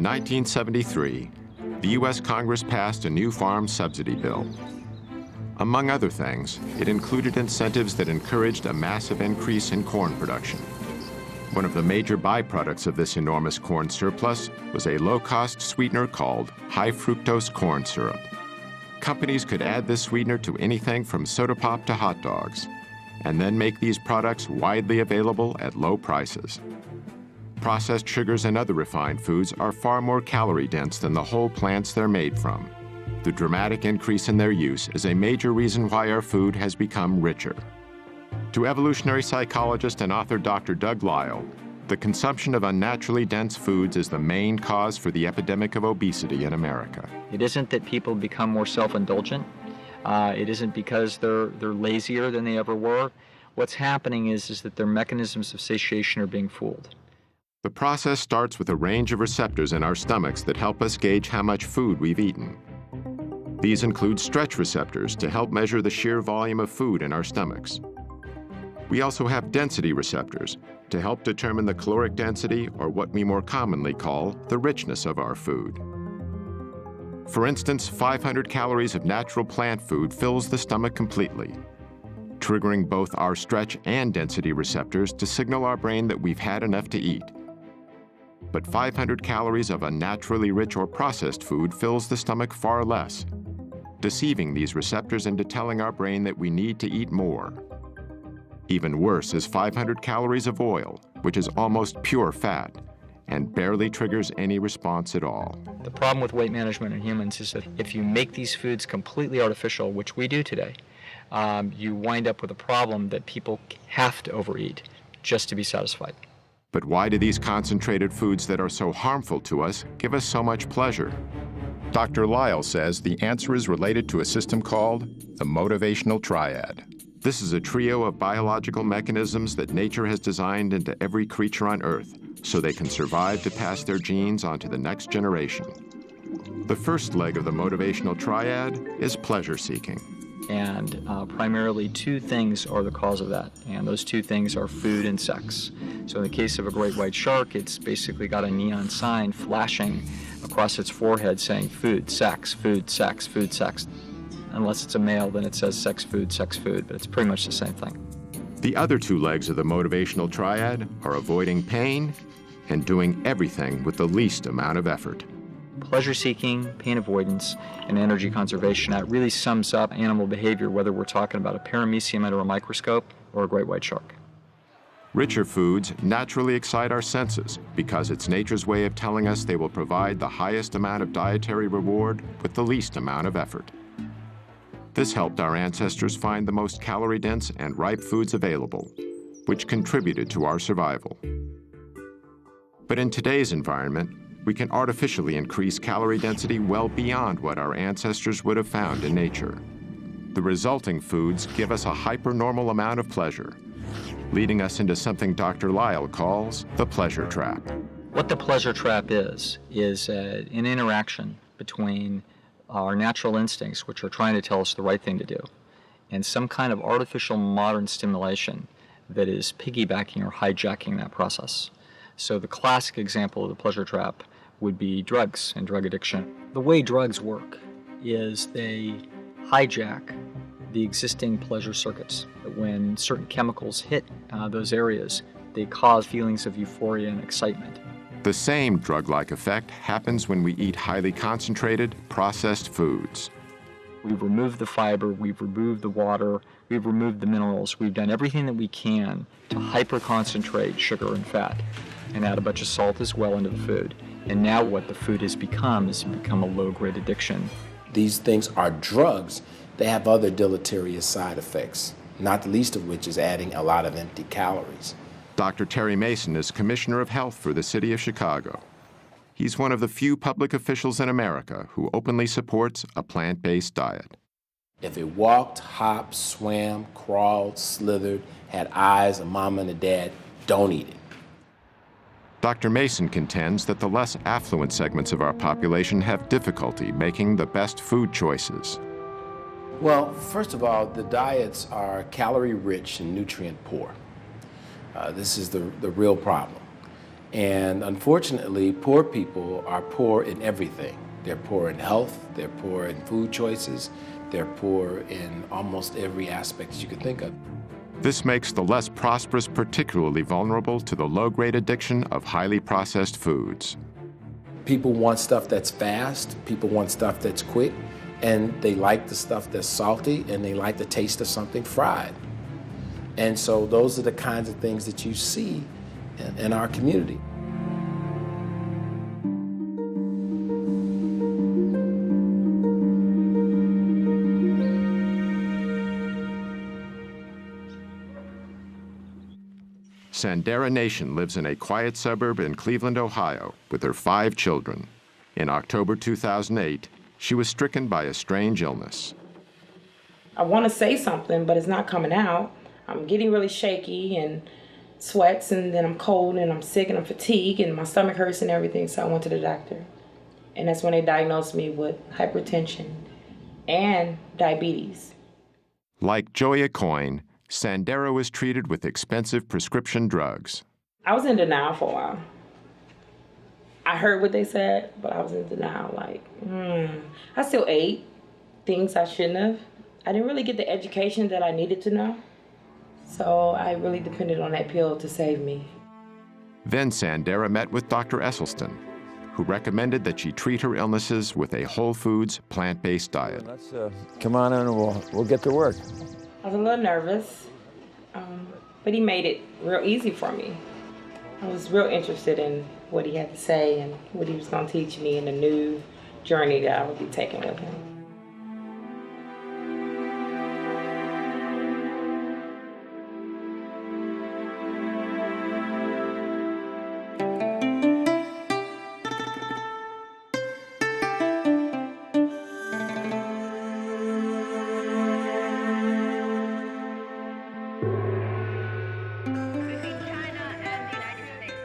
[SPEAKER 10] 1973, the U.S. Congress passed a new farm subsidy bill. Among other things, it included incentives that encouraged a massive increase in corn production. One of the major byproducts of this enormous corn surplus was a low-cost sweetener called high-fructose corn syrup. Companies could add this sweetener to anything from soda pop to hot dogs, and then make these products widely available at low prices. Processed sugars and other refined foods are far more calorie-dense than the whole plants they're made from. The dramatic increase in their use is a major reason why our food has become richer. To evolutionary psychologist and author Dr. Doug Lisle, the consumption of unnaturally dense foods is the main cause for the epidemic of obesity in America.
[SPEAKER 4] It isn't that people become more self-indulgent. It isn't because they're lazier than they ever were. What's happening is that their mechanisms of satiation are being fooled.
[SPEAKER 10] The process starts with a range of receptors in our stomachs that help us gauge how much food we've eaten. These include stretch receptors to help measure the sheer volume of food in our stomachs. We also have density receptors to help determine the caloric density, or what we more commonly call the richness of our food. For instance, 500 calories of natural plant food fills the stomach completely, triggering both our stretch and density receptors to signal our brain that we've had enough to eat. But 500 calories of unnaturally rich or processed food fills the stomach far less, deceiving these receptors into telling our brain that we need to eat more. Even worse is 500 calories of oil, which is almost pure fat and barely triggers any response at all.
[SPEAKER 4] The problem with weight management in humans is that if you make these foods completely artificial, which we do today, you wind up with a problem that people have to overeat just to be satisfied.
[SPEAKER 10] But why do these concentrated foods that are so harmful to us give us so much pleasure? Dr. Lisle says the answer is related to a system called the motivational triad. This is a trio of biological mechanisms that nature has designed into every creature on Earth so they can survive to pass their genes on to the next generation. The first leg of the motivational triad is pleasure seeking.
[SPEAKER 4] And primarily two things are the cause of that, and those two things are food and sex. So in the case of a great white shark, it's basically got a neon sign flashing across its forehead saying food, sex, food, sex, food, sex. Unless it's a male, then it says sex, food, but it's pretty much the same thing.
[SPEAKER 10] The other two legs of the motivational triad are avoiding pain and doing everything with the least amount of effort.
[SPEAKER 4] Pleasure-seeking, pain avoidance, and energy conservation. That really sums up animal behavior, whether we're talking about a paramecium under a microscope or a great white shark.
[SPEAKER 10] Richer foods naturally excite our senses because it's nature's way of telling us they will provide the highest amount of dietary reward with the least amount of effort. This helped our ancestors find the most calorie-dense and ripe foods available, which contributed to our survival. But in today's environment, we can artificially increase calorie density well beyond what our ancestors would have found in nature. The resulting foods give us a hypernormal amount of pleasure, leading us into something Dr. Lisle calls the pleasure trap.
[SPEAKER 4] What the pleasure trap is an interaction between our natural instincts, which are trying to tell us the right thing to do, and some kind of artificial modern stimulation that is piggybacking or hijacking that process. So the classic example of the pleasure trap would be drugs and drug addiction. The way drugs work is they hijack the existing pleasure circuits. When certain chemicals hit those areas, they cause feelings of euphoria and excitement.
[SPEAKER 10] The same drug-like effect happens when we eat highly concentrated, processed foods.
[SPEAKER 4] We've removed the fiber, we've removed the water, we've removed the minerals, we've done everything that we can to hyper-concentrate sugar and fat and add a bunch of salt as well into the food. And now what the food has become is become a low-grade addiction.
[SPEAKER 5] These things are drugs. They have other deleterious side effects, not the least of which is adding a lot of empty calories.
[SPEAKER 10] Dr. Terry Mason is Commissioner of Health for the city of Chicago. He's one of the few public officials in America who openly supports a plant-based diet.
[SPEAKER 5] If it walked, hopped, swam, crawled, slithered, had eyes, a mama and a dad, don't eat it.
[SPEAKER 10] Dr. Mason contends that the less affluent segments of our population have difficulty making the best food choices.
[SPEAKER 5] Well, first of all, the diets are calorie-rich and nutrient-poor. This is the real problem. And unfortunately, poor people are poor in everything. They're poor in health, they're poor in food choices, they're poor in almost every aspect that you could think of.
[SPEAKER 10] This makes the less prosperous particularly vulnerable to the low-grade addiction of highly processed foods.
[SPEAKER 5] People want stuff that's fast, people want stuff that's quick, and they like the stuff that's salty, and they like the taste of something fried. And so those are the kinds of things that you see in our community.
[SPEAKER 10] Sandera Nation lives in a quiet suburb in Cleveland, Ohio, with her 5 children. In October 2008, she was stricken by a strange illness.
[SPEAKER 11] I want to say something, but it's not coming out. I'm getting really shaky and sweats, and then I'm cold and I'm sick and I'm fatigued and my stomach hurts and everything, so I went to the doctor. And that's when they diagnosed me with hypertension and diabetes.
[SPEAKER 10] Like Joya Coyne, Sandera was treated with expensive prescription drugs.
[SPEAKER 11] I was in denial for a while. I heard what they said, but I was in denial, like, I still ate things I shouldn't have. I didn't really get the education that I needed to know. So I really depended on that pill to save me.
[SPEAKER 10] Then Sandera met with Dr. Esselstyn, who recommended that she treat her illnesses with a whole foods, plant-based diet.
[SPEAKER 18] Let's come on in and we'll get to work.
[SPEAKER 11] I was a little nervous, but he made it real easy for me. I was real interested in what he had to say and what he was going to teach me in the new journey that I would be taking with him.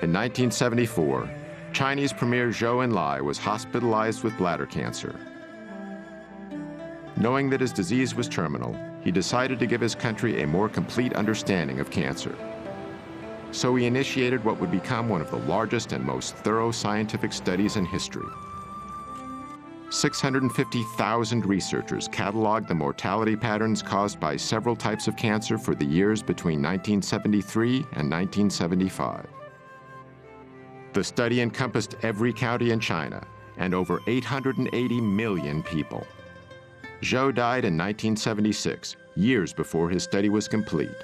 [SPEAKER 10] In 1974, Chinese Premier Zhou Enlai was hospitalized with bladder cancer. Knowing that his disease was terminal, he decided to give his country a more complete understanding of cancer. So he initiated what would become one of the largest and most thorough scientific studies in history. 650,000 researchers cataloged the mortality patterns caused by several types of cancer for the years between 1973 and 1975. The study encompassed every county in China and over 880 million people. Zhou died in 1976, years before his study was complete.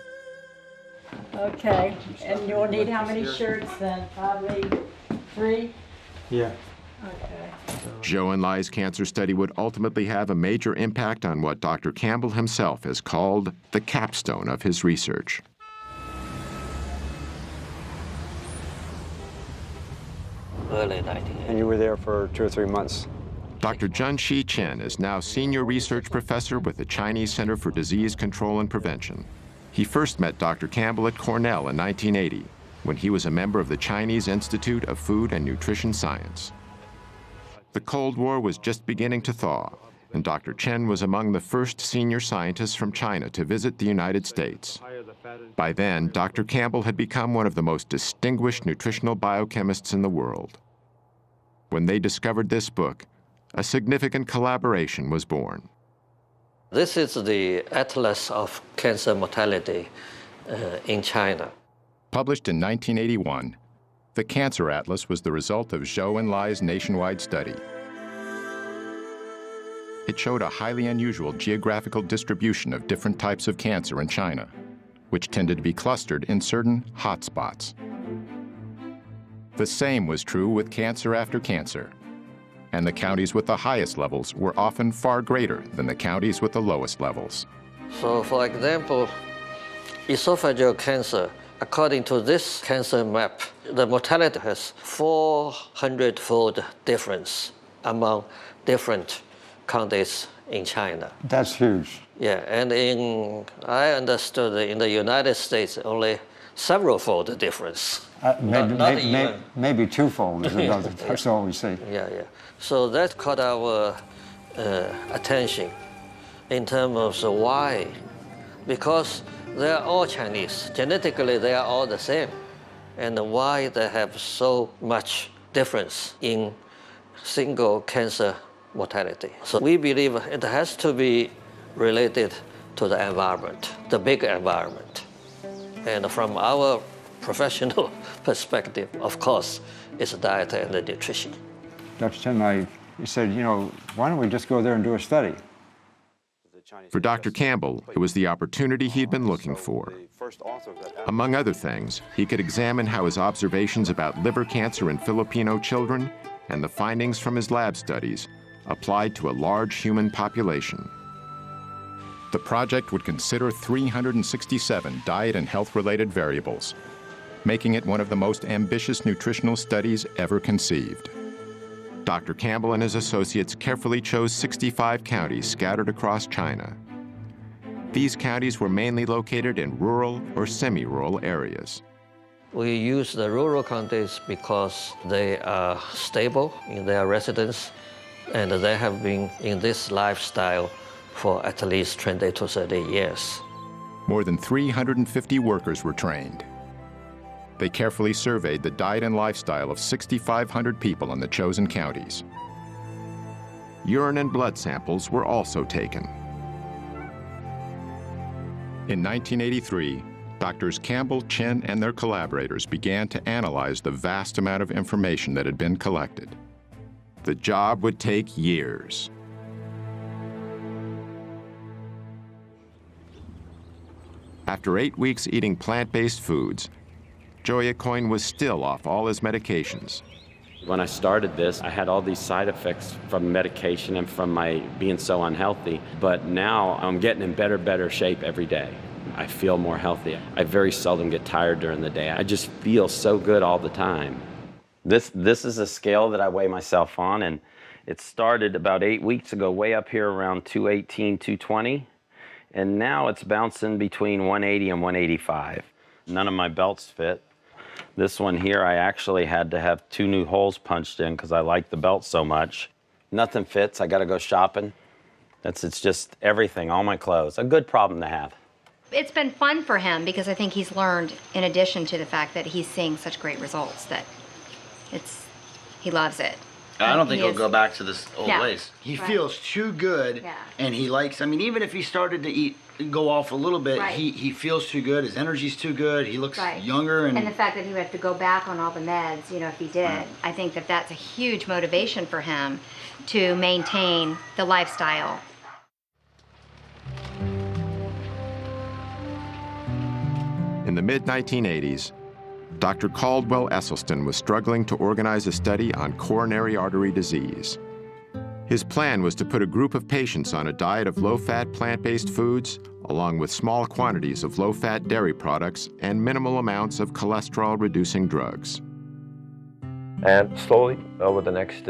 [SPEAKER 23] Okay, and you'll need how many shirts then? Probably 3?
[SPEAKER 16] Yeah.
[SPEAKER 23] Okay.
[SPEAKER 10] Zhou Enlai's cancer study would ultimately have a major impact on what Dr. Campbell himself has called the capstone of his research.
[SPEAKER 17] And you were there for 2 or 3 months.
[SPEAKER 10] Dr. Junshi Chen is now senior research professor with the Chinese Center for Disease Control and Prevention. He first met Dr. Campbell at Cornell in 1980, when he was a member of the Chinese Institute of Food and Nutrition Science. The Cold War was just beginning to thaw, and Dr. Chen was among the first senior scientists from China to visit the United States. By then, Dr. Campbell had become one of the most distinguished nutritional biochemists in the world. When they discovered this book, a significant collaboration was born.
[SPEAKER 7] This is the Atlas of Cancer Mortality in China.
[SPEAKER 10] Published in 1981, the Cancer Atlas was the result of Zhou and Lai's nationwide study. It showed a highly unusual geographical distribution of different types of cancer in China, which tended to be clustered in certain hotspots. The same was true with cancer after cancer, and the counties with the highest levels were often far greater than the counties with the lowest levels.
[SPEAKER 7] So, for example, esophageal cancer, according to this cancer map, the mortality has 400-fold difference among different counties in China.
[SPEAKER 17] That's huge.
[SPEAKER 7] Yeah, and I understood in the United States, only several-fold difference.
[SPEAKER 17] Maybe twofold is another. That's all we see.
[SPEAKER 7] Yeah. So that caught our attention in terms of why. Because they are all Chinese. Genetically, they are all the same. And why they have so much difference in single cancer mortality. So we believe it has to be related to the environment, the big environment. And from our professional perspective, of course, it's diet and the nutrition.
[SPEAKER 17] Dr. Chen, you said, why don't we just go there and do a study?
[SPEAKER 10] For Dr. Campbell, it was the opportunity he'd been looking for. Among other things, he could examine how his observations about liver cancer in Filipino children and the findings from his lab studies applied to a large human population. The project would consider 367 diet and health-related variables, making it one of the most ambitious nutritional studies ever conceived. Dr. Campbell and his associates carefully chose 65 counties scattered across China. These counties were mainly located in rural or semi-rural areas.
[SPEAKER 7] We use the rural counties because they are stable in their residence, and they have been in this lifestyle for at least 20 to 30 years.
[SPEAKER 10] More than 350 workers were trained. They carefully surveyed the diet and lifestyle of 6,500 people in the chosen counties. Urine and blood samples were also taken. In 1983, Doctors Campbell, Chen, and their collaborators began to analyze the vast amount of information that had been collected. The job would take years. After 8 weeks eating plant-based foods, Joya Coyne was still off all his medications.
[SPEAKER 13] When I started this, I had all these side effects from medication and from my being so unhealthy, but now I'm getting in better shape every day. I feel more healthy. I very seldom get tired during the day. I just feel so good all the time. This is a scale that I weigh myself on, and it started about 8 weeks ago, way up here around 218, 220, and now it's bouncing between 180 and 185. None of my belts fit. This one here, I actually had to have 2 new holes punched in because I like the belt so much. Nothing fits, I gotta go shopping. It's just everything, all my clothes. A good problem to have.
[SPEAKER 15] It's been fun for him because I think he's learned, in addition to the fact that he's seeing such great results, that he loves it.
[SPEAKER 24] I don't think he'll go back to this old ways.
[SPEAKER 25] He feels too good, and he likes, even if he started to go off a little bit, he feels too good, his energy's too good, he looks younger.
[SPEAKER 15] And the fact that he would have to go back on all the meds, if he did, I think that that's a huge motivation for him to maintain the lifestyle.
[SPEAKER 10] In the mid-1980s, Dr. Caldwell Esselstyn was struggling to organize a study on coronary artery disease. His plan was to put a group of patients on a diet of low-fat plant-based foods, along with small quantities of low-fat dairy products and minimal amounts of cholesterol-reducing drugs.
[SPEAKER 18] And slowly, over the next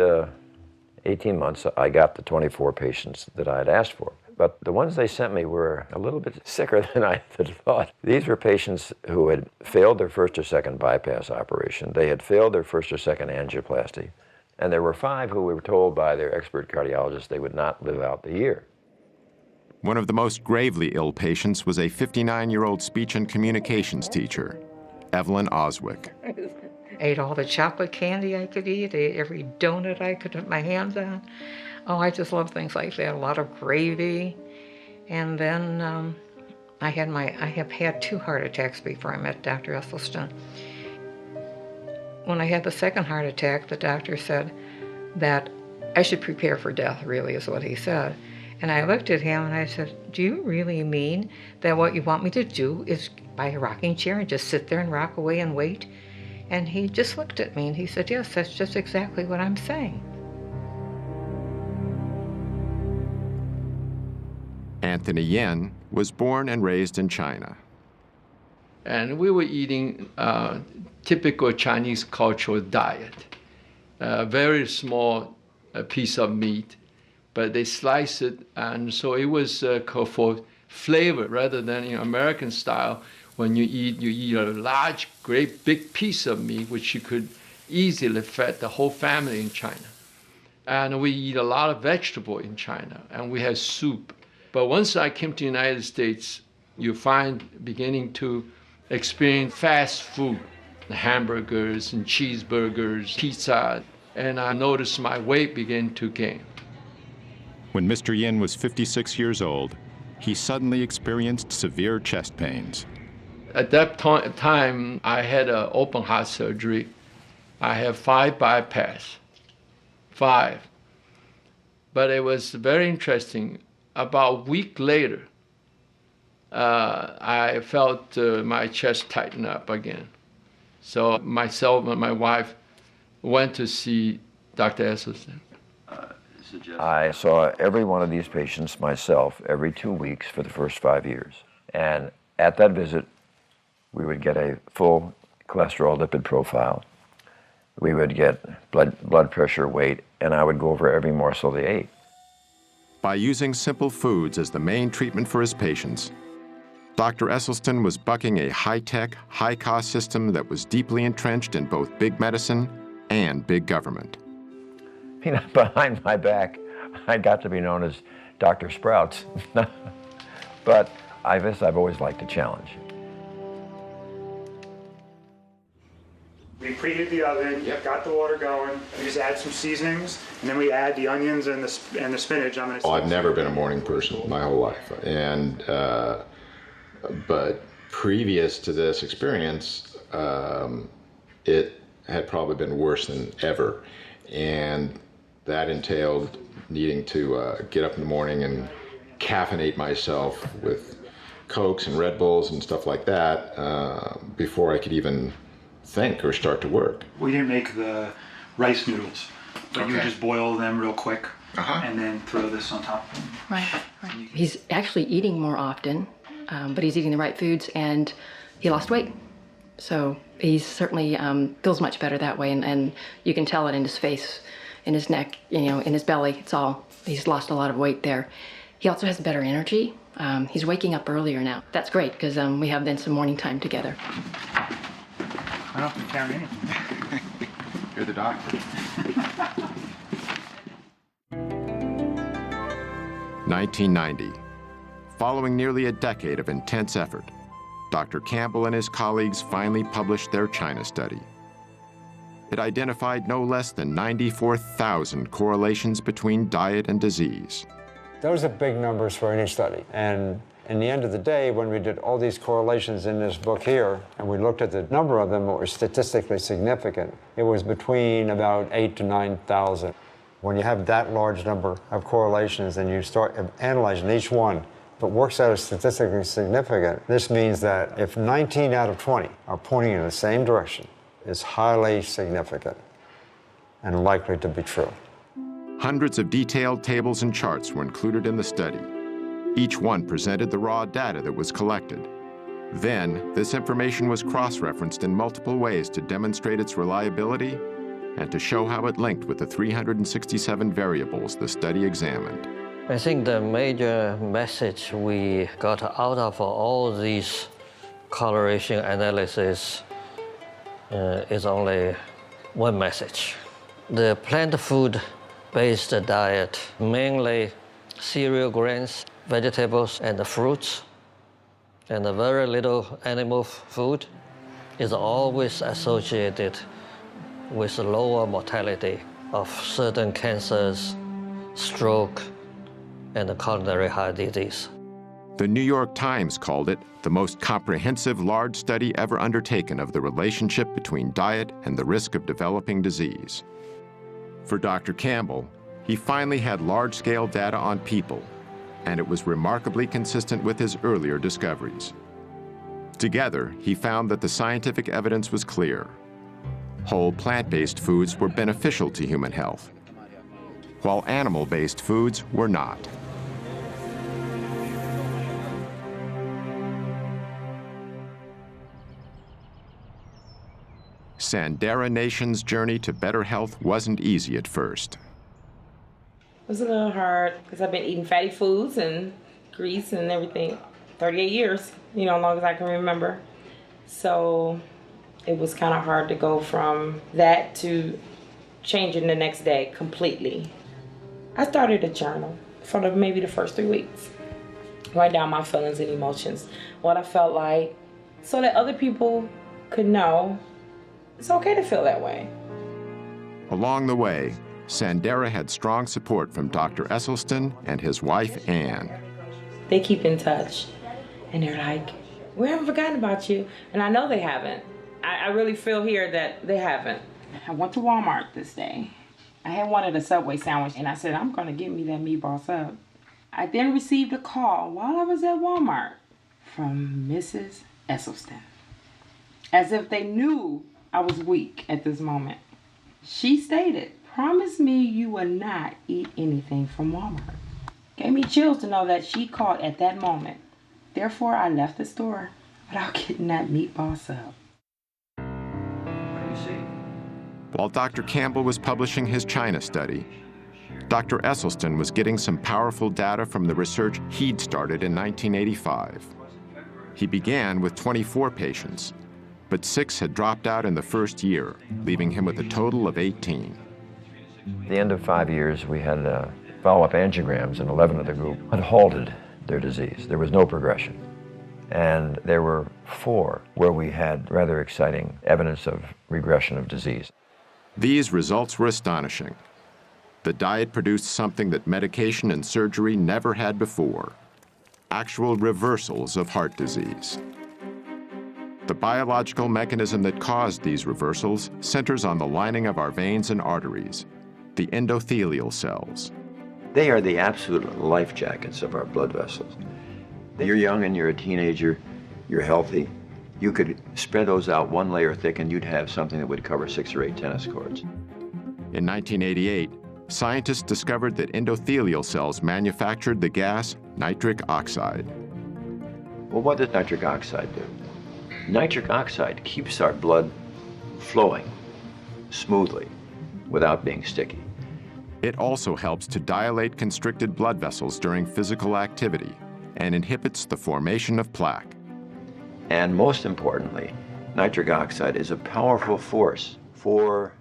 [SPEAKER 18] 18 months, I got the 24 patients that I had asked for. But the ones they sent me were a little bit sicker than I had thought. These were patients who had failed their first or second bypass operation. They had failed their first or second angioplasty. And there were 5 who were told by their expert cardiologist they would not live out the year.
[SPEAKER 10] One of the most gravely ill patients was a 59-year-old speech and communications teacher, Evelyn Oswick.
[SPEAKER 26] Ate all the chocolate candy I could eat, ate every donut I could put my hands on. Oh, I just love things like that. A lot of gravy. And then I have had 2 heart attacks before I met Dr. Esselstyn. When I had the second heart attack, the doctor said that I should prepare for death, really, is what he said. And I looked at him and I said, do you really mean that what you want me to do is buy a rocking chair and just sit there and rock away and wait? And he just looked at me and he said, yes, that's just exactly what I'm saying.
[SPEAKER 10] Anthony Yen was born and raised in China.
[SPEAKER 21] And we were eating typical Chinese cultural diet. Very small piece of meat, but they slice it, and so it was for flavor rather than American style. When you eat a large, great, big piece of meat, which you could easily feed the whole family in China. And we eat a lot of vegetable in China, and we have soup. But once I came to the United States, you find beginning to experience fast food, hamburgers and cheeseburgers, pizza, and I noticed my weight began to gain.
[SPEAKER 10] When Mr. Yin was 56 years old, he suddenly experienced severe chest pains.
[SPEAKER 21] At that time, I had an open heart surgery. I have 5 bypass, 5. But it was very interesting. About a week later, I felt my chest tighten up again. So myself and my wife went to see Dr. Esselstyn.
[SPEAKER 18] I saw every one of these patients myself every 2 weeks for the first 5 years. And at that visit, we would get a full cholesterol lipid profile. We would get blood pressure, weight, and I would go over every morsel they ate.
[SPEAKER 10] By using simple foods as the main treatment for his patients, Dr. Esselstyn was bucking a high-tech, high-cost system that was deeply entrenched in both big medicine and big government.
[SPEAKER 18] Behind my back, I got to be known as Dr. Sprouts. But I've always liked a challenge.
[SPEAKER 16] We preheat the oven, got the water going, we just add some seasonings, and then we add the onions and the spinach.
[SPEAKER 10] I've never been a morning person my whole life, and but previous to this experience, it had probably been worse than ever, and that entailed needing to get up in the morning and caffeinate myself with Cokes and Red Bulls and stuff like that before I could even think or start to work.
[SPEAKER 16] We didn't make the rice noodles, but you would just boil them real quick and then throw this on top.
[SPEAKER 1] Right. He's actually eating more often, but he's eating the right foods, and he lost weight. So he certainly feels much better that way, and you can tell it in his face, in his neck, in his belly. He's lost a lot of weight there. He also has better energy. He's waking up earlier now. That's great, because we have then some morning time together.
[SPEAKER 16] I don't have to carry anything.
[SPEAKER 10] You're the doctor. 1990. Following nearly a decade of intense effort, Dr. Campbell and his colleagues finally published their China study. It identified no less than 94,000 correlations between diet and disease.
[SPEAKER 17] Those are big numbers for any study. And in the end of the day, when we did all these correlations in this book here, and we looked at the number of them that were statistically significant, it was between about 8,000 to 9,000. When you have that large number of correlations and you start analyzing each one, if it works out as statistically significant, this means that if 19 out of 20 are pointing in the same direction, it's highly significant and likely to be true.
[SPEAKER 10] Hundreds of detailed tables and charts were included in the study. Each one presented the raw data that was collected. Then, this information was cross-referenced in multiple ways to demonstrate its reliability and to show how it linked with the 367 variables the study examined.
[SPEAKER 7] I think the major message we got out of all these correlation analysis is only one message. The plant food-based diet, mainly cereal grains, vegetables and fruits, and very little animal food, is always associated with lower mortality of certain cancers, stroke, and coronary heart disease.
[SPEAKER 10] The New York Times called it the most comprehensive large study ever undertaken of the relationship between diet and the risk of developing disease. For Dr. Campbell, he finally had large-scale data on people, and it was remarkably consistent with his earlier discoveries. Together, he found that the scientific evidence was clear. Whole plant-based foods were beneficial to human health, while animal-based foods were not. Sandera Nation's journey to better health wasn't easy at first.
[SPEAKER 11] It was a little hard because I've been eating fatty foods and grease and everything 38 years, as long as I can remember. So it was kind of hard to go from that to changing the next day completely. I started a journal for maybe the first 3 weeks. Write down my feelings and emotions, what I felt like, so that other people could know it's okay to feel that way.
[SPEAKER 10] Along the way, Sandera had strong support from Dr. Esselstyn and his wife, Anne.
[SPEAKER 11] They keep in touch, and they're like, we haven't forgotten about you. And I know they haven't. I really feel here that they haven't. I went to Walmart this day. I had wanted a Subway sandwich, and I said, I'm going to get me that meatball sub. I then received a call while I was at Walmart from Mrs. Esselstyn, as if they knew I was weak at this moment. She stated, promise me you will not eat anything from Walmart. Gave me chills to know that she called at that moment. Therefore, I left the store without getting that meatball sub.
[SPEAKER 10] While Dr. Campbell was publishing his China study, Dr. Esselstyn was getting some powerful data from the research he'd started in 1985. He began with 24 patients, but 6 had dropped out in the first year, leaving him with a total of 18.
[SPEAKER 18] At the end of 5 years, we had follow-up angiograms, and 11 of the group had halted their disease. There was no progression. And there were 4 where we had rather exciting evidence of regression of disease.
[SPEAKER 10] These results were astonishing. The diet produced something that medication and surgery never had before: actual reversals of heart disease. The biological mechanism that caused these reversals centers on the lining of our veins and arteries, the endothelial cells.
[SPEAKER 18] They are the absolute life jackets of our blood vessels. You're young and you're a teenager, you're healthy. You could spread those out 1 layer thick and you'd have something that would cover 6 or 8 tennis courts.
[SPEAKER 10] In 1988, scientists discovered that endothelial cells manufactured the gas nitric oxide.
[SPEAKER 18] Well, what does nitric oxide do? Nitric oxide keeps our blood flowing smoothly without being sticky.
[SPEAKER 10] It also helps to dilate constricted blood vessels during physical activity and inhibits the formation of plaque.
[SPEAKER 18] And most importantly, nitric oxide is a powerful force for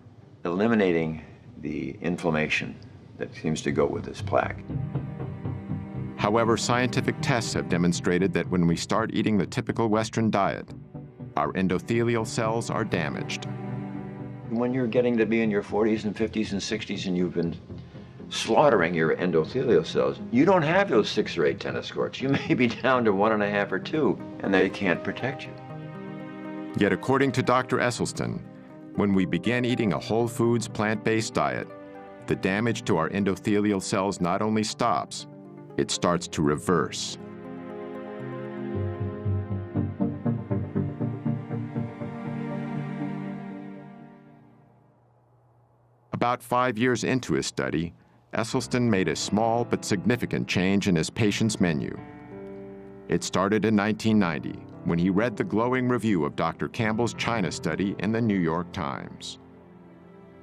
[SPEAKER 18] eliminating the inflammation that seems to go with this plaque.
[SPEAKER 10] However, scientific tests have demonstrated that when we start eating the typical Western diet, our endothelial cells are damaged.
[SPEAKER 18] When you're getting to be in your 40s and 50s and 60s and you've been slaughtering your endothelial cells, you don't have those 6 or 8 tennis courts. You may be down to 1.5 or 2, and they can't protect you.
[SPEAKER 10] Yet according to Dr. Esselstyn, when we begin eating a whole foods, plant-based diet, the damage to our endothelial cells not only stops, it starts to reverse. About 5 years into his study, Esselstyn made a small but significant change in his patient's menu. It started in 1990, when he read the glowing review of Dr. Campbell's China study in the New York Times.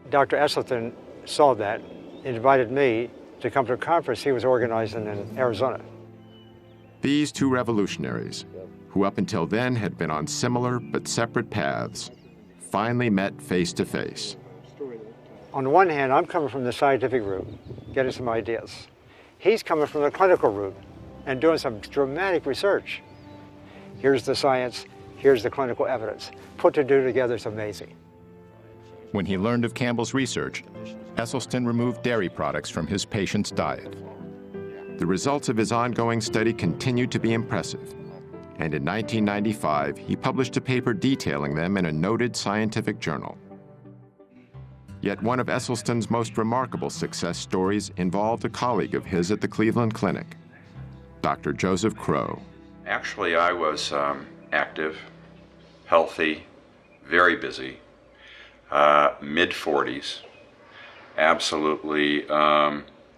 [SPEAKER 17] Dr. Esselstyn saw that and invited me to come to a conference he was organizing in Arizona.
[SPEAKER 10] These 2 revolutionaries, who up until then had been on similar but separate paths, finally met face to face.
[SPEAKER 17] On the one hand, I'm coming from the scientific route, getting some ideas. He's coming from the clinical route and doing some dramatic research. Here's the science, here's the clinical evidence. Put the two together is amazing.
[SPEAKER 10] When he learned of Campbell's research, Esselstyn removed dairy products from his patient's diet. The results of his ongoing study continued to be impressive, and in 1995, he published a paper detailing them in a noted scientific journal. Yet one of Esselstyn's most remarkable success stories involved a colleague of his at the Cleveland Clinic, Dr. Joseph Crow.
[SPEAKER 6] Actually, I was active, healthy, very busy, mid-40s, absolutely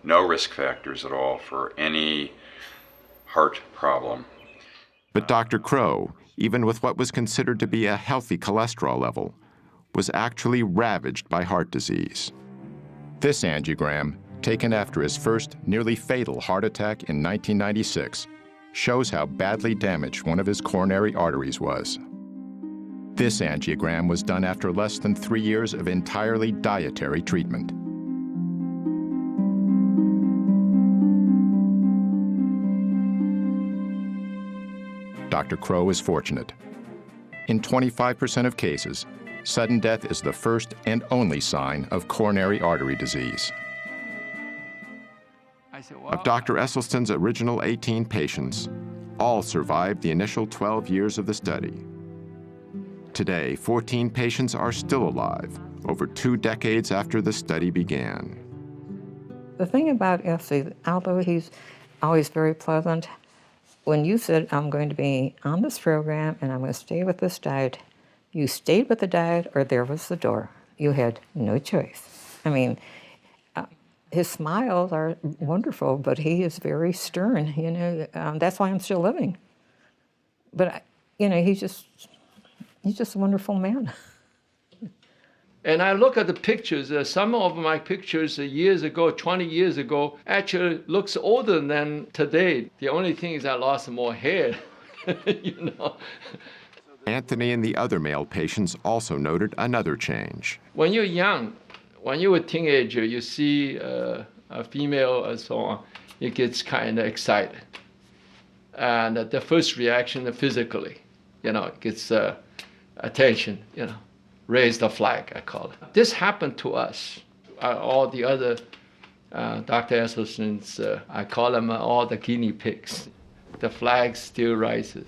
[SPEAKER 6] no risk factors at all for any heart problem.
[SPEAKER 10] But Dr. Crow, even with what was considered to be a healthy cholesterol level, was actually ravaged by heart disease. This angiogram, taken after his first nearly fatal heart attack in 1996, shows how badly damaged one of his coronary arteries was. This angiogram was done after less than 3 years of entirely dietary treatment. Dr. Crow is fortunate. In 25% of cases, sudden death is the first and only sign of coronary artery disease. Of Dr. Esselstyn's original 18 patients, all survived the initial 12 years of the study. Today, 14 patients are still alive, over 2 decades after the study began.
[SPEAKER 26] The thing about Essie, although he's always very pleasant, when you said, I'm going to be on this program and I'm going to stay with this diet, you stayed with the diet or there was the door. You had no choice. I mean, his smiles are wonderful, but he is very stern, you know. That's why I'm still living. But, you know, he's just a wonderful man.
[SPEAKER 8] And I look at the pictures, some of my pictures years ago, 20 years ago, actually looks older than today. The only thing is I lost more hair, you know.
[SPEAKER 10] Anthony and the other male patients also noted another change.
[SPEAKER 8] When you're young, when you're a teenager, you see a female and so on, it gets kind of excited. And the first reaction physically, you know, it gets attention, you know. Raise the flag, I call it. This happened to us. All the other Dr. Esselstyn's, I call them all the guinea pigs. The flag still rises.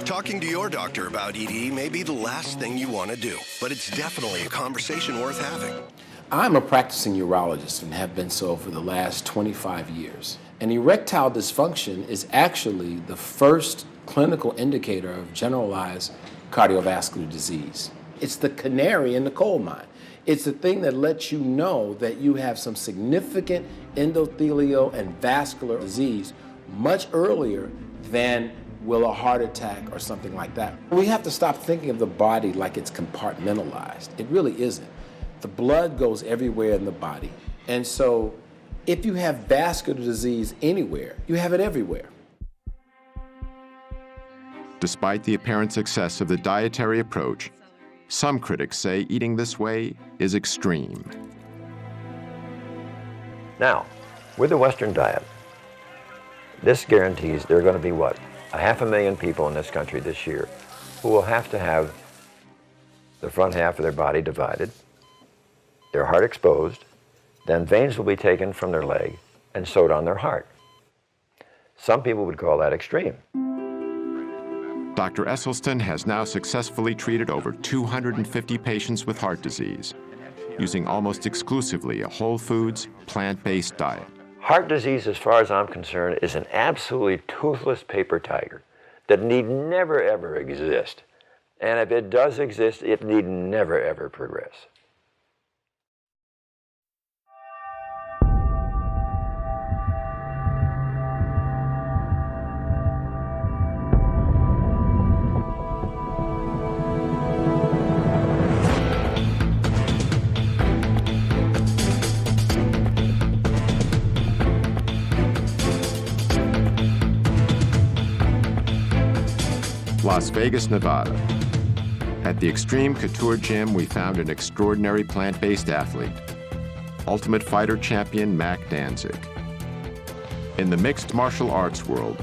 [SPEAKER 9] Talking to your doctor about ED may be the last thing you want to do, but it's definitely a conversation worth having.
[SPEAKER 5] I'm a practicing urologist and have been so for the last 25 years. And erectile dysfunction is actually the first clinical indicator of generalized cardiovascular disease. It's the canary in the coal mine. It's the thing that lets you know that you have some significant endothelial and vascular disease much earlier than will a heart attack or something like that. We have to stop thinking of the body like it's compartmentalized. It really isn't. The blood goes everywhere in the body. And so if you have vascular disease anywhere, you have it everywhere.
[SPEAKER 10] Despite the apparent success of the dietary approach, some critics say eating this way is extreme.
[SPEAKER 18] Now, with the Western diet, this guarantees there are going to be, what, 500,000 people in this country this year who will have to have the front half of their body divided, their heart exposed, then veins will be taken from their leg and sewed on their heart. Some people would call that extreme.
[SPEAKER 10] Dr. Esselstyn has now successfully treated over 250 patients with heart disease, using almost exclusively a whole foods, plant-based diet.
[SPEAKER 18] Heart disease, as far as I'm concerned, is an absolutely toothless paper tiger that need never, ever exist. And if it does exist, it need never, ever progress.
[SPEAKER 10] Las Vegas, Nevada. At the Extreme Couture Gym, we found an extraordinary plant-based athlete, Ultimate Fighter champion Mac Danzig. In the mixed martial arts world,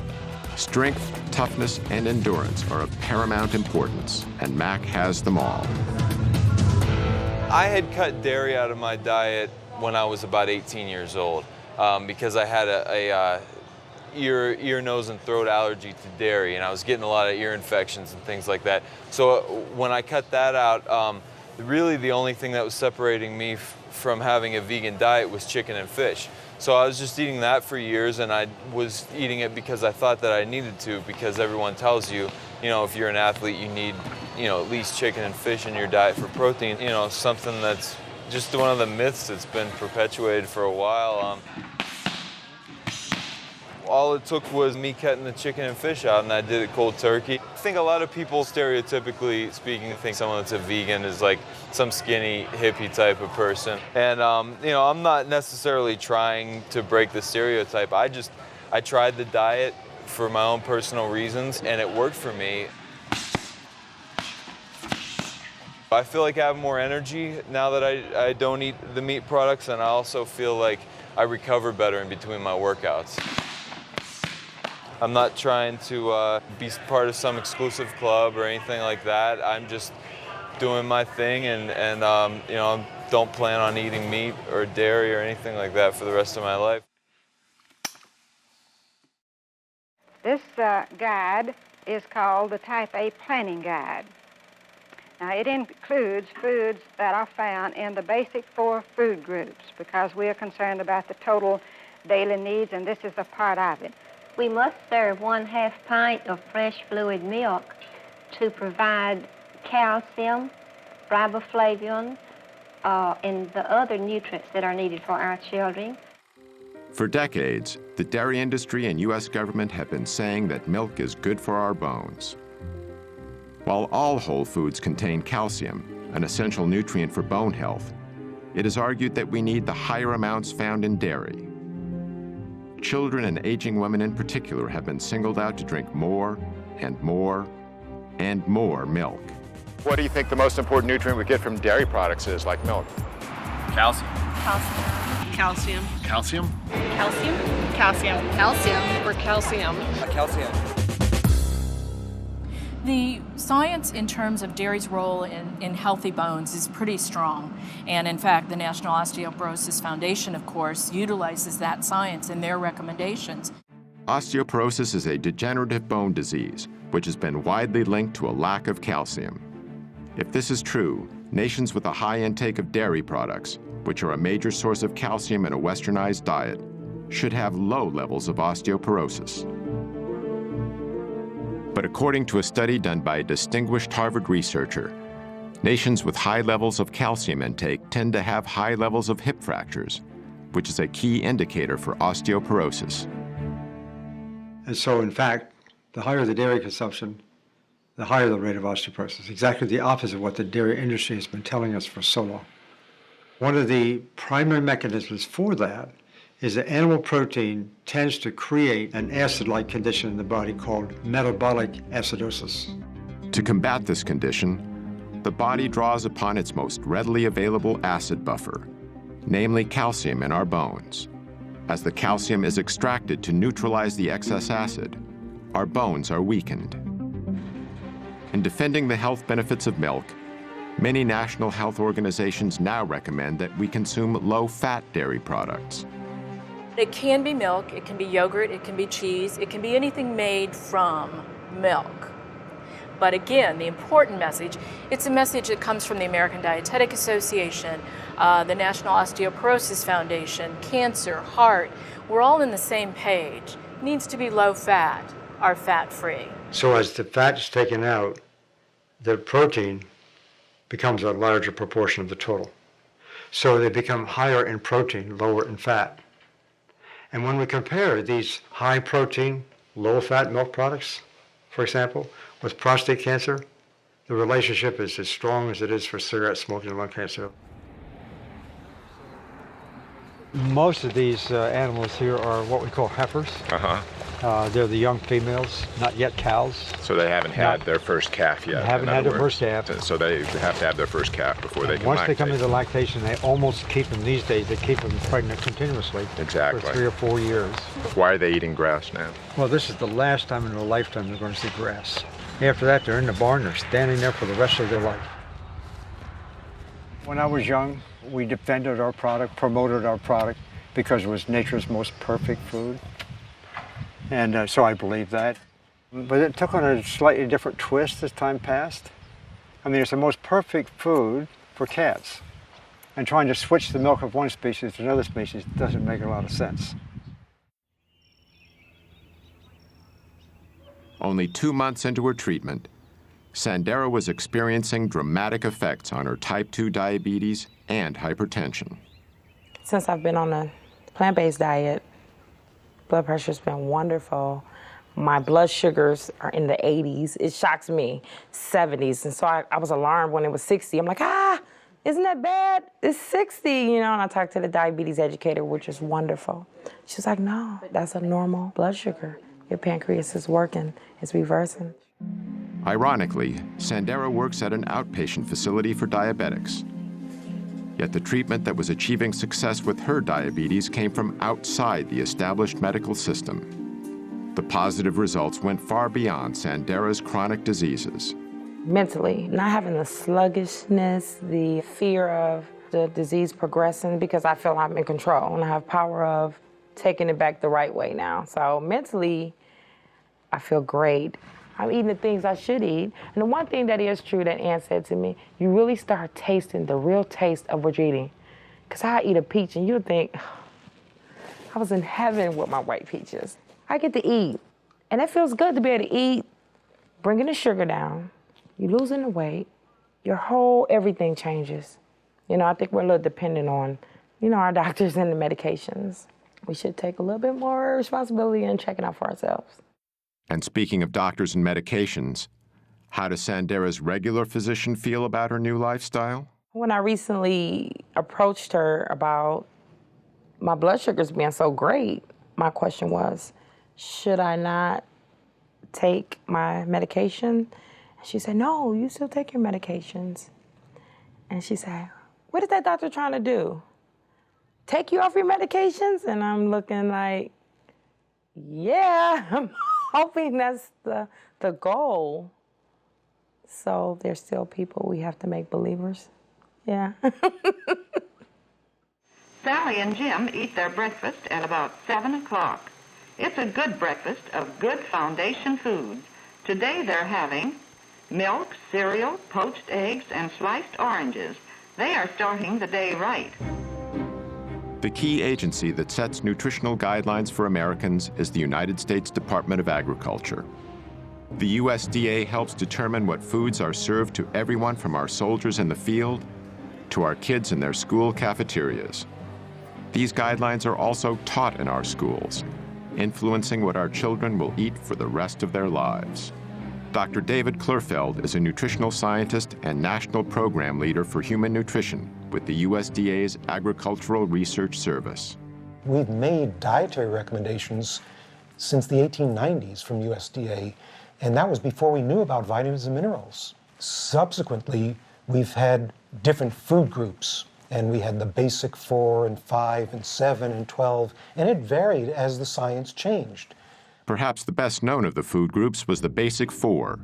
[SPEAKER 10] strength, toughness, and endurance are of paramount importance, and Mac has them all.
[SPEAKER 12] I had cut dairy out of my diet when I was about 18 years old.
[SPEAKER 2] because I had a ear, nose, and throat allergy to dairy, and I was getting a lot of ear infections and things like that. So when I cut that out, really the only thing that was separating me from having a vegan diet was chicken and fish. So I was just eating that for years, and I was eating it because I thought that I needed to, because everyone tells you, if you're an athlete, you need, at least chicken and fish in your diet for protein. Something that's just one of the myths that's been perpetuated for a while. All it took was me cutting the chicken and fish out, and I did it cold turkey. I think a lot of people, stereotypically speaking, think someone that's a vegan is like some skinny hippie type of person. And I'm not necessarily trying to break the stereotype. I tried the diet for my own personal reasons, and it worked for me. I feel like I have more energy now that I don't eat the meat products, and I also feel like I recover better in between my workouts. I'm not trying to be part of some exclusive club or anything like that. I'm just doing my thing, and don't plan on eating meat or dairy or anything like that for the rest of my life.
[SPEAKER 3] This guide is called the Type A Planning Guide. Now, it includes foods that are found in the basic 4 food groups, because we are concerned about the total daily needs, and this is a part of it.
[SPEAKER 12] We must serve 1/2 pint of fresh fluid milk to provide calcium, riboflavin, and the other nutrients that are needed for our children.
[SPEAKER 10] For decades, the dairy industry and U.S. government have been saying that milk is good for our bones. While all whole foods contain calcium, an essential nutrient for bone health, it is argued that we need the higher amounts found in dairy. Children and aging women in particular have been singled out to drink more and more and more milk. What do you think the most important nutrient we get from dairy products is, like milk?
[SPEAKER 24] Calcium.
[SPEAKER 14] Calcium.
[SPEAKER 10] Calcium?
[SPEAKER 14] Calcium. Calcium. Calcium. For calcium.
[SPEAKER 24] Calcium.
[SPEAKER 14] The science in terms of dairy's role in healthy bones is pretty strong. And in fact, the National Osteoporosis Foundation, of course, utilizes that science in their recommendations.
[SPEAKER 10] Osteoporosis is a degenerative bone disease, which has been widely linked to a lack of calcium. If this is true, nations with a high intake of dairy products, which are a major source of calcium in a westernized diet, should have low levels of osteoporosis. But according to a study done by a distinguished Harvard researcher, nations with high levels of calcium intake tend to have high levels of hip fractures, which is a key indicator for osteoporosis.
[SPEAKER 17] And so, in fact, the higher the dairy consumption, the higher the rate of osteoporosis. Exactly the opposite of what the dairy industry has been telling us for so long. One of the primary mechanisms for that is that animal protein tends to create an acid-like condition in the body called metabolic acidosis.
[SPEAKER 10] To combat this condition, the body draws upon its most readily available acid buffer, namely calcium in our bones. As the calcium is extracted to neutralize the excess acid, our bones are weakened. In defending the health benefits of milk, many national health organizations now recommend that we consume low-fat dairy products.
[SPEAKER 14] It can be milk, it can be yogurt, it can be cheese, it can be anything made from milk. But again, the important message, it's a message that comes from the American Dietetic Association, the National Osteoporosis Foundation, cancer, heart. We're all on the same page. It needs to be low fat or fat-free.
[SPEAKER 17] So as the fat is taken out, the protein becomes a larger proportion of the total. So they become higher in protein, lower in fat. And when we compare these high protein, low fat milk products, for example, with prostate cancer, the relationship is as strong as it is for cigarette smoking and lung cancer. Most of these animals here are what we call heifers. They're the young females, not yet cows.
[SPEAKER 10] So they haven't had their first calf yet.
[SPEAKER 17] They haven't had their first calf.
[SPEAKER 10] So they have to have their first calf before they can
[SPEAKER 17] Once
[SPEAKER 10] lactate.
[SPEAKER 17] they come into lactation, they almost keep them these days. They keep them pregnant continuously
[SPEAKER 10] Exactly.
[SPEAKER 17] for 3 or 4 years.
[SPEAKER 10] Why are they eating grass now?
[SPEAKER 17] Well, this is the last time in their lifetime they're going to see grass. After that, they're in the barn. They're standing there for the rest of their life. When I was young, we defended our product, promoted our product, because it was nature's most perfect food. And so I believed that. But it took on a slightly different twist as time passed. I mean, it's the most perfect food for cats. And trying to switch the milk of one species to another species doesn't make a lot of sense.
[SPEAKER 10] Only 2 months into her treatment, Sandera was experiencing dramatic effects on her type 2 diabetes and hypertension.
[SPEAKER 11] Since I've been on a plant-based diet, blood pressure's been wonderful. My blood sugars are in the 80s. It shocks me, 70s. And so I was alarmed when it was 60. I'm like, isn't that bad? It's 60, you know, and I talked to the diabetes educator, which is wonderful. She was like, no, that's a normal blood sugar. Your pancreas is working, it's reversing.
[SPEAKER 10] Ironically, Sandera works at an outpatient facility for diabetics. Yet the treatment that was achieving success with her diabetes came from outside the established medical system. The positive results went far beyond Sandera's chronic diseases.
[SPEAKER 11] Mentally, not having the sluggishness, the fear of the disease progressing, because I feel I'm in control and I have power of taking it back the right way now. So mentally, I feel great. I'm eating the things I should eat. And the one thing that is true that Ann said to me, you really start tasting the real taste of what you're eating. Because I eat a peach and you'll think, I was in heaven with my white peaches. I get to eat. And it feels good to be able to eat, bringing the sugar down, you losing the weight, your whole everything changes. You know, I think we're a little dependent on, you know, our doctors and the medications. We should take a little bit more responsibility in checking out for ourselves.
[SPEAKER 10] And speaking of doctors and medications, how does Sandera's regular physician feel about her new lifestyle?
[SPEAKER 11] When I recently approached her about my blood sugars being so great, my question was, should I not take my medication? She said, no, you still take your medications. And she said, what is that doctor trying to do? Take you off your medications? And I'm looking like, yeah, I'm hoping that's the goal. So there's still people we have to make believers. Yeah.
[SPEAKER 4] Sally and Jim eat their breakfast at about 7 o'clock. It's a good breakfast of good foundation foods. Today they're having milk, cereal, poached eggs, and sliced oranges. They are starting the day right.
[SPEAKER 10] The key agency that sets nutritional guidelines for Americans is the United States Department of Agriculture. The USDA helps determine what foods are served to everyone from our soldiers in the field to our kids in their school cafeterias. These guidelines are also taught in our schools, influencing what our children will eat for the rest of their lives. Dr. David Klurfeld is a nutritional scientist and national program leader for human nutrition with the USDA's Agricultural Research Service.
[SPEAKER 13] We've made dietary recommendations since the 1890s from USDA, and that was before we knew about vitamins and minerals. Subsequently, we've had different food groups, and we had the basic 4 and 5 and 7 and 12, and it varied as the science changed.
[SPEAKER 10] Perhaps the best known of the food groups was the Basic 4,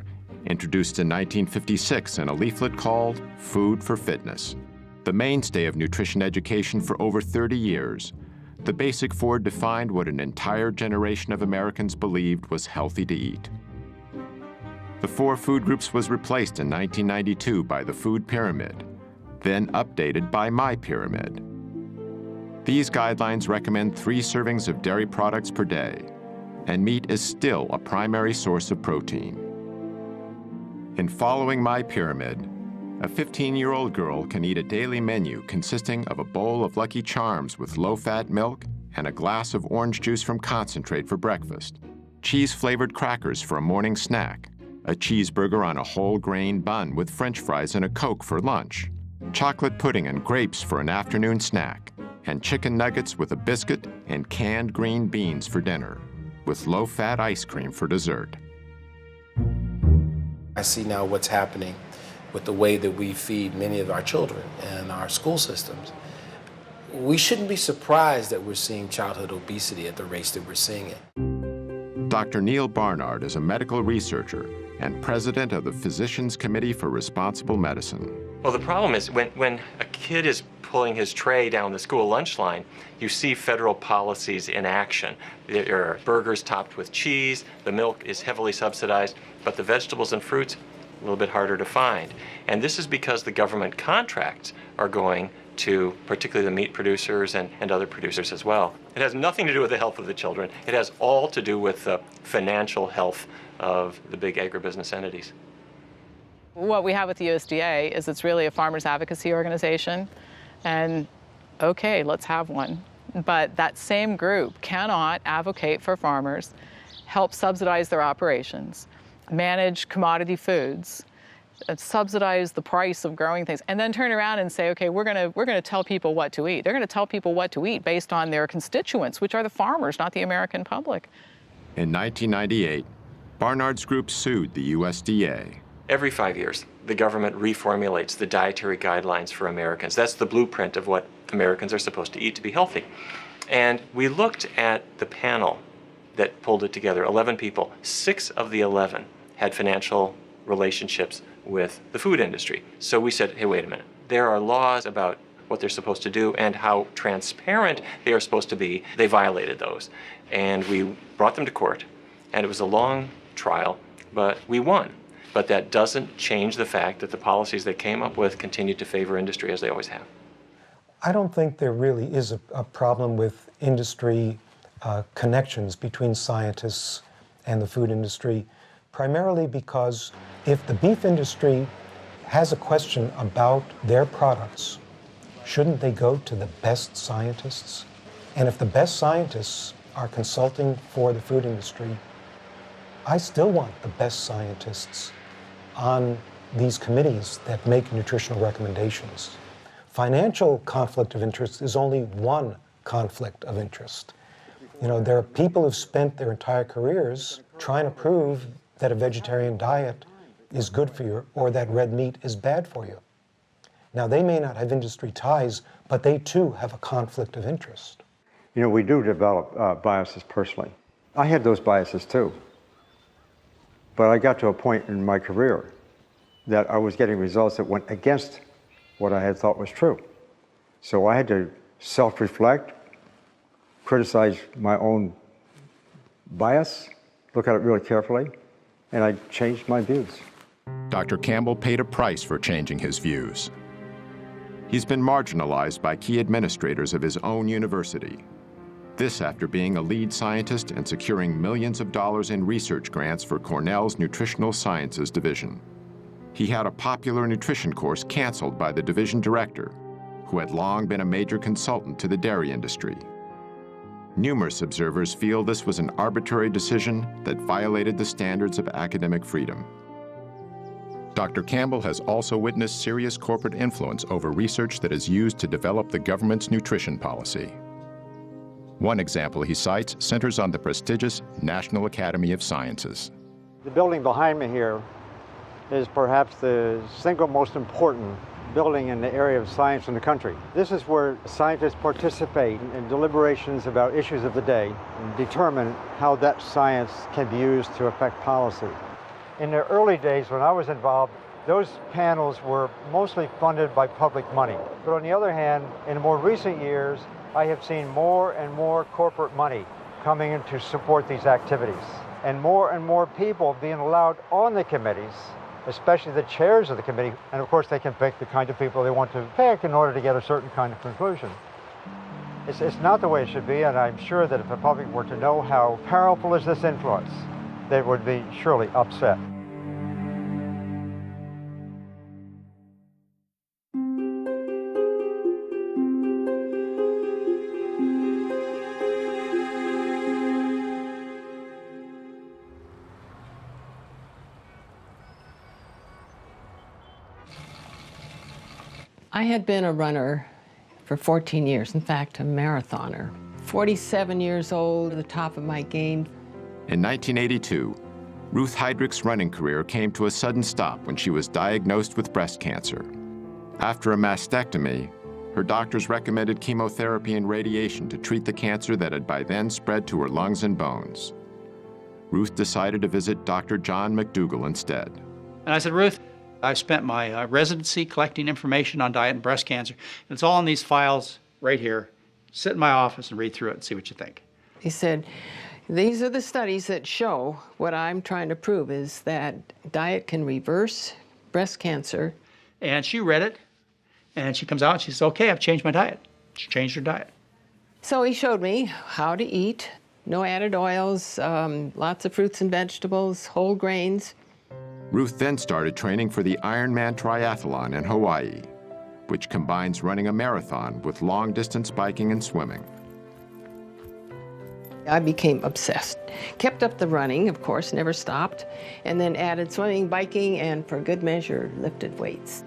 [SPEAKER 10] introduced in 1956 in a leaflet called Food for Fitness. The mainstay of nutrition education for over 30 years, the Basic 4 defined what an entire generation of Americans believed was healthy to eat. The 4 food groups was replaced in 1992 by the Food Pyramid, then updated by My Pyramid. These guidelines recommend 3 servings of dairy products per day, and meat is still a primary source of protein. In following My Pyramid, a 15-year-old girl can eat a daily menu consisting of a bowl of Lucky Charms with low-fat milk and a glass of orange juice from concentrate for breakfast, cheese-flavored crackers for a morning snack, a cheeseburger on a whole grain bun with French fries and a Coke for lunch, chocolate pudding and grapes for an afternoon snack, and chicken nuggets with a biscuit and canned green beans for dinner, with low-fat ice cream for dessert.
[SPEAKER 5] I see now what's happening with the way that we feed many of our children and our school systems. We shouldn't be surprised that we're seeing childhood obesity at the rates that we're seeing it.
[SPEAKER 10] Dr. Neil Barnard is a medical researcher and president of the Physicians Committee for Responsible Medicine.
[SPEAKER 19] Well, the problem is when a
[SPEAKER 15] kid is pulling his tray down the school lunch line, you see federal policies in action. There are burgers topped with cheese, the milk is heavily subsidized, but the vegetables and fruits, a little bit harder to find. And this is because the government contracts are going to particularly the meat producers and other producers as well. It has nothing to do with the health of the children. It has all to do with the financial health of the big agribusiness entities.
[SPEAKER 19] What we have with the USDA is it's really a farmers advocacy organization, and okay, let's have one. But that same group cannot advocate for farmers, help subsidize their operations, manage commodity foods, subsidize the price of growing things, and then turn around and say, okay, we're going to tell people what to eat. They're going to tell people what to eat based on their constituents, which are the farmers, not the American public.
[SPEAKER 10] In 1998, Barnard's group sued the USDA.
[SPEAKER 15] Every 5 years, the government reformulates the dietary guidelines for Americans. That's the blueprint of what Americans are supposed to eat to be healthy. And we looked at the panel that pulled it together, 11 people. 6 of the 11 had financial relationships with the food industry. So we said, hey, wait a minute. There are laws about what they're supposed to do and how transparent they are supposed to be. They violated those. And we brought them to court, and it was a long trial, but we won. But that doesn't change the fact that the policies they came up with continue to favor industry as they always have.
[SPEAKER 13] I don't think there really is a problem with industry connections between scientists and the food industry, primarily because if the beef industry has a question about their products, shouldn't they go to the best scientists? And if the best scientists are consulting for the food industry, I still want the best scientists on these committees that make nutritional recommendations. Financial conflict of interest is only one conflict of interest. You know, there are people who've spent their entire careers trying to prove that a vegetarian diet is good for you or that red meat is bad for you. Now, they may not have industry ties, but they too have a conflict of interest.
[SPEAKER 17] You know, we do develop biases personally. I had those biases too. But I got to a point in my career that I was getting results that went against what I had thought was true. So I had to self-reflect, criticize my own bias, look at it really carefully, and I changed my views.
[SPEAKER 10] Dr. Campbell paid a price for changing his views. He's been marginalized by key administrators of his own university. This after being a lead scientist and securing millions of dollars in research grants for Cornell's Nutritional Sciences Division. He had a popular nutrition course canceled by the division director, who had long been a major consultant to the dairy industry. Numerous observers feel this was an arbitrary decision that violated the standards of academic freedom. Dr. Campbell has also witnessed serious corporate influence over research that is used to develop the government's nutrition policy. One example he cites centers on the prestigious National Academy of Sciences.
[SPEAKER 17] The building behind me here is perhaps the single most important building in the area of science in the country. This is where scientists participate in deliberations about issues of the day and determine how that science can be used to affect policy. In the early days when I was involved, those panels were mostly funded by public money. But on the other hand, in more recent years, I have seen more and more corporate money coming in to support these activities, and more people being allowed on the committees, especially the chairs of the committee. And of course, they can pick the kind of people they want to pick in order to get a certain kind of conclusion. It's not the way it should be, and I'm sure that if the public were to know how powerful is this influence, they would be surely upset.
[SPEAKER 20] I had been a runner for 14 years, in fact, a marathoner. 47 years old, at the top of my game.
[SPEAKER 10] In 1982, Ruth Heydrich's running career came to a sudden stop when she was diagnosed with breast cancer. After a mastectomy, her doctors recommended chemotherapy and radiation to treat the cancer that had by then spread to her lungs and bones. Ruth decided to visit Dr. John McDougall instead.
[SPEAKER 21] And I said, Ruth, I've spent my residency collecting information on diet and breast cancer. And it's all in these files right here. Sit in my office and read through it and see what you think.
[SPEAKER 20] He said, these are the studies that show what I'm trying to prove is that diet can reverse breast cancer.
[SPEAKER 21] And she read it, and she comes out and she says, okay, I've changed my diet. She changed her diet.
[SPEAKER 20] So he showed me how to eat, no added oils, lots of fruits and vegetables, whole grains.
[SPEAKER 10] Ruth then started training for the Ironman Triathlon in Hawaii, which combines running a marathon with long-distance biking and swimming.
[SPEAKER 20] I became obsessed. Kept up the running, of course, never stopped, and then added swimming, biking, and for good measure, lifted weights.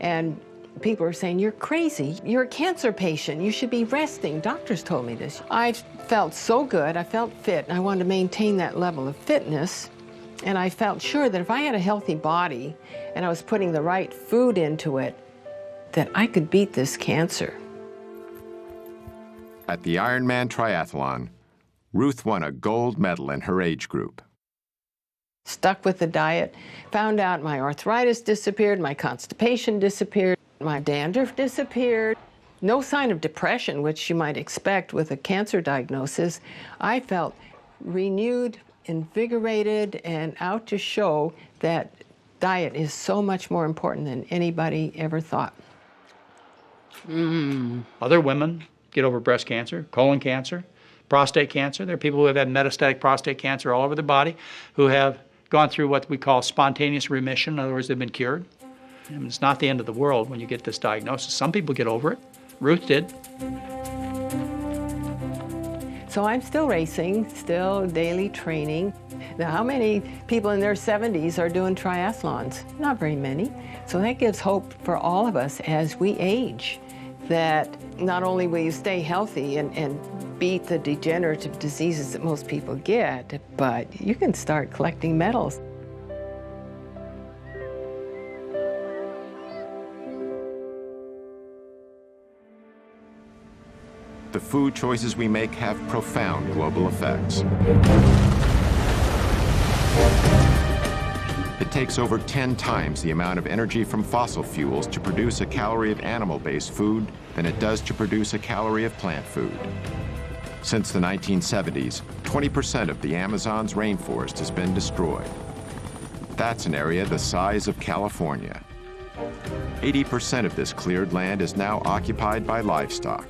[SPEAKER 20] And people were saying, you're crazy. You're a cancer patient. You should be resting. Doctors told me this. I felt so good. I felt fit, and I wanted to maintain that level of fitness. And I felt sure that if I had a healthy body and I was putting the right food into it, that I could beat this cancer.
[SPEAKER 10] At the Ironman Triathlon, Ruth won a gold medal in her age group.
[SPEAKER 20] Stuck with the diet, found out my arthritis disappeared, my constipation disappeared, my dandruff disappeared. No sign of depression, which you might expect with a cancer diagnosis. I felt renewed, invigorated, and out to show that diet is so much more important than anybody ever thought.
[SPEAKER 21] Other women get over breast cancer, colon cancer, prostate cancer. There are people who have had metastatic prostate cancer all over the body who have gone through what we call spontaneous remission. In other words, they've been cured. And it's not the end of the world when you get this diagnosis. Some people get over it. Ruth did.
[SPEAKER 20] So I'm still racing, still daily training. Now, how many people in their 70s are doing triathlons? Not very many. So that gives hope for all of us as we age, that not only will you stay healthy and beat the degenerative diseases that most people get, but you can start collecting medals.
[SPEAKER 10] The food choices we make have profound global effects. It takes over 10 times the amount of energy from fossil fuels to produce a calorie of animal-based food than it does to produce a calorie of plant food. Since the 1970s, 20% of the Amazon's rainforest has been destroyed. That's an area the size of California. 80% of this cleared land is now occupied by livestock.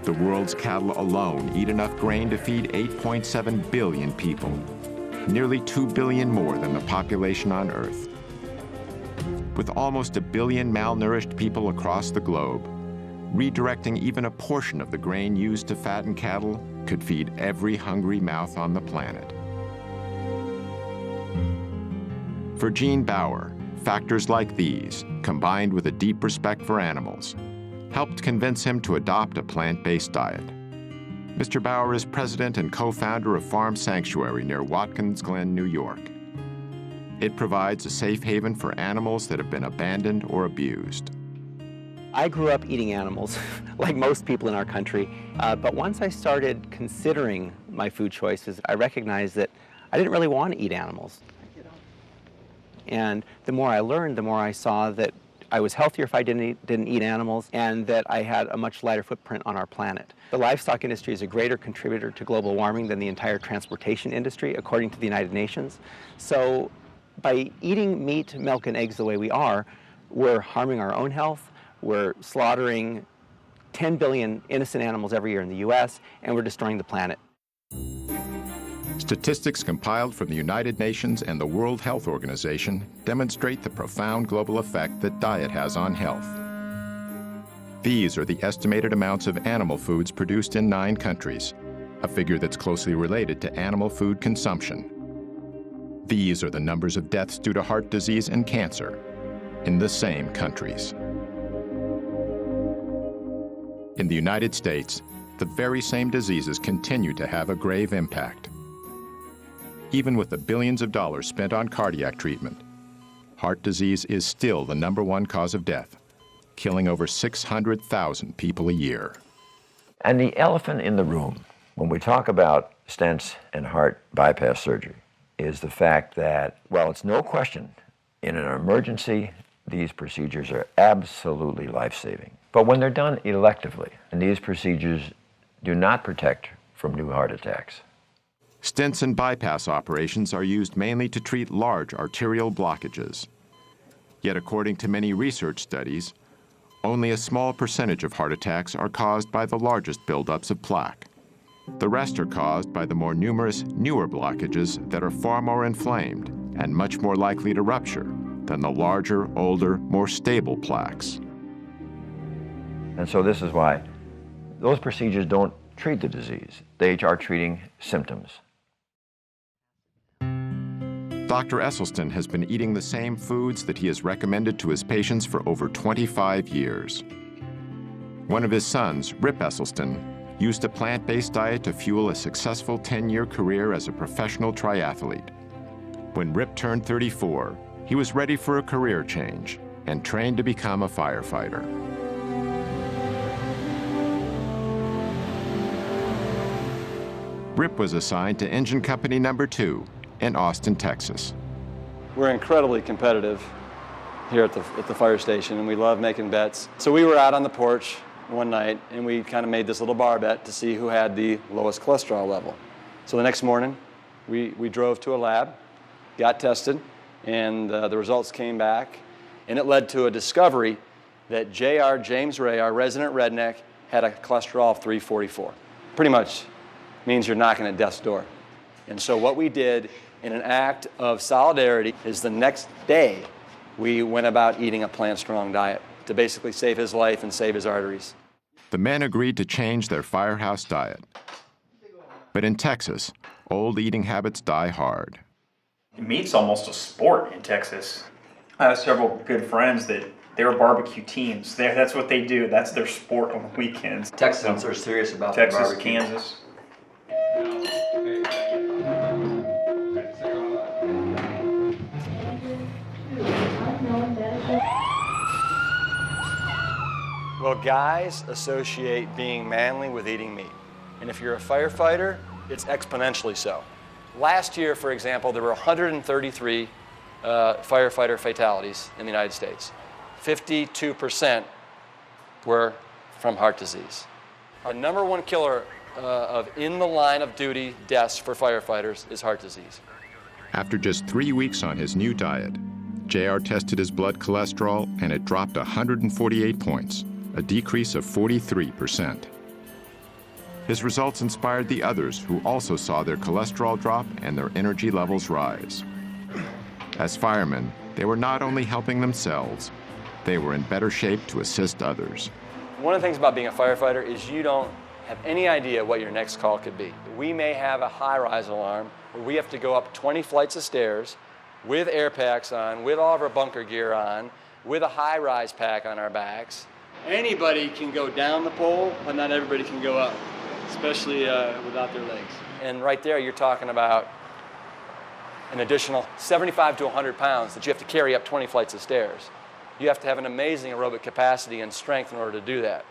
[SPEAKER 10] The world's cattle alone eat enough grain to feed 8.7 billion people, nearly 2 billion more than the population on Earth. With almost 1 billion malnourished people across the globe, redirecting even a portion of the grain used to fatten cattle could feed every hungry mouth on the planet. For Gene Bauer, factors like these, combined with a deep respect for animals, helped convince him to adopt a plant-based diet. Mr. Bauer is president and co-founder of Farm Sanctuary near Watkins Glen, New York. It provides a safe haven for animals that have been abandoned or abused.
[SPEAKER 1] I grew up eating animals, like most people in our country, but once I started considering my food choices, I recognized that I didn't really want to eat animals. And the more I learned, the more I saw that I was healthier if I didn't eat animals, and that I had a much lighter footprint on our planet. The livestock industry is a greater contributor to global warming than the entire transportation industry, according to the United Nations. So by eating meat, milk, and eggs the way we are, we're harming our own health, we're slaughtering 10 billion innocent animals every year in the US, and we're destroying the planet.
[SPEAKER 10] Statistics compiled from the United Nations and the World Health Organization demonstrate the profound global effect that diet has on health. These are the estimated amounts of animal foods produced in 9 countries, a figure that's closely related to animal food consumption. These are the numbers of deaths due to heart disease and cancer in the same countries. In the United States, the very same diseases continue to have a grave impact. Even with the billions of dollars spent on cardiac treatment, heart disease is still the #1 cause of death, killing over 600,000 people a year.
[SPEAKER 18] And the elephant in the room, when we talk about stents and heart bypass surgery, is the fact that, well, it's no question In an emergency, these procedures are absolutely life-saving. But when they're done electively, and these procedures do not protect from new heart attacks.
[SPEAKER 10] Stents and bypass operations are used mainly to treat large arterial blockages. Yet according to many research studies, only a small percentage of heart attacks are caused by the largest buildups of plaque. The rest are caused by the more numerous, newer blockages that are far more inflamed and much more likely to rupture than the larger, older, more stable plaques.
[SPEAKER 18] And so this is why those procedures don't treat the disease. They are treating symptoms.
[SPEAKER 10] Dr. Esselstyn has been eating the same foods that he has recommended to his patients for over 25 years. One of his sons, Rip Esselstyn, used a plant-based diet to fuel a successful 10-year career as a professional triathlete. When Rip turned 34, he was ready for a career change and trained to become a firefighter. Rip was assigned to Engine Company No. 2 in Austin, Texas.
[SPEAKER 6] We're incredibly competitive here at the fire station, and we love making bets. So we were out on the porch one night, and we kind of made this little bar bet to see who had the lowest cholesterol level. So the next morning, we drove to a lab, got tested, and the results came back, and it led to a discovery that J.R. James Ray, our resident redneck, had a cholesterol of 344. Pretty much means you're knocking at death's door. And so what we did in an act of solidarity is the next day we went about eating a plant-strong diet to basically save his life and save his arteries.
[SPEAKER 10] The men agreed to change their firehouse diet. But in Texas, old eating habits die hard.
[SPEAKER 7] Meat's almost a sport in Texas. I have several good friends that they were barbecue teams. That's what they do. That's their sport on the weekends.
[SPEAKER 16] Texans are serious about their
[SPEAKER 7] Texas,
[SPEAKER 16] barbecue.
[SPEAKER 7] Kansas.
[SPEAKER 6] Well, guys associate being manly with eating meat. And if you're a firefighter, it's exponentially so. Last year, for example, there were 133 firefighter fatalities in the United States. 52% were from heart disease. The number one killer of in the line of duty deaths for firefighters is heart disease.
[SPEAKER 10] After just 3 weeks on his new diet, JR tested his blood cholesterol and it dropped 148 points, a decrease of 43%. His results inspired the others who also saw their cholesterol drop and their energy levels rise. As firemen, they were not only helping themselves, they were in better shape to assist others.
[SPEAKER 6] One of the things about being a firefighter is you don't have any idea what your next call could be. We may have a high-rise alarm where we have to go up 20 flights of stairs with air packs on, with all of our bunker gear on, with a high-rise pack on our backs. Anybody can go down the pole, but not everybody can go up, especially without their legs. And right there, you're talking about an additional 75 to 100 pounds that you have to carry up 20 flights of stairs. You have to have an amazing aerobic capacity and strength in order to do that.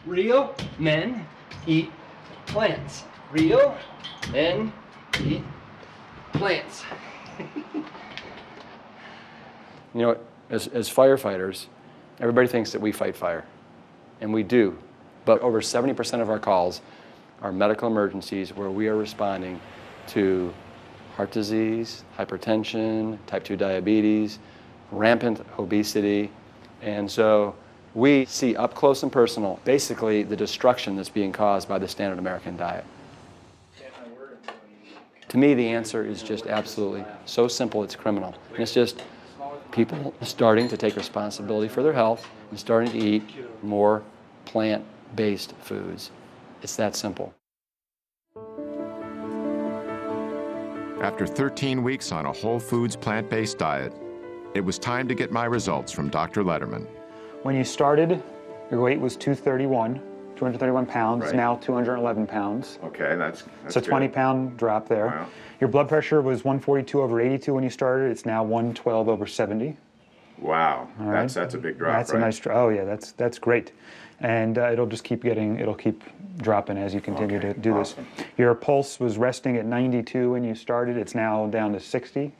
[SPEAKER 22] Real men eat plants. Real men eat plants.
[SPEAKER 6] You know, as firefighters, everybody thinks that we fight fire, and we do. But over 70% of our calls are medical emergencies where we are responding to heart disease, hypertension, type 2 diabetes, rampant obesity. And so we see up close and personal basically the destruction that's being caused by the standard American diet. To me, the answer is just absolutely so simple it's criminal. And it's just people starting to take responsibility for their health and starting to eat more plant-based foods. It's that simple.
[SPEAKER 10] After 13 weeks on a whole foods plant-based diet, it was time to get my results from Dr. Letterman.
[SPEAKER 23] When you started, your weight was 231 pounds,
[SPEAKER 10] Right.
[SPEAKER 23] now 211 pounds.
[SPEAKER 10] Okay, that's
[SPEAKER 23] So 20-pound drop there.
[SPEAKER 10] Wow.
[SPEAKER 23] Your blood pressure was 142/82 when you started. It's now 112/70.
[SPEAKER 10] Wow,
[SPEAKER 23] All right.
[SPEAKER 10] that's a big drop,
[SPEAKER 23] That's
[SPEAKER 10] right?
[SPEAKER 23] a nice drop. Oh yeah, that's great. And it'll just keep dropping as you continue to do this. Your pulse was resting at 92 when you started. It's now down to 60.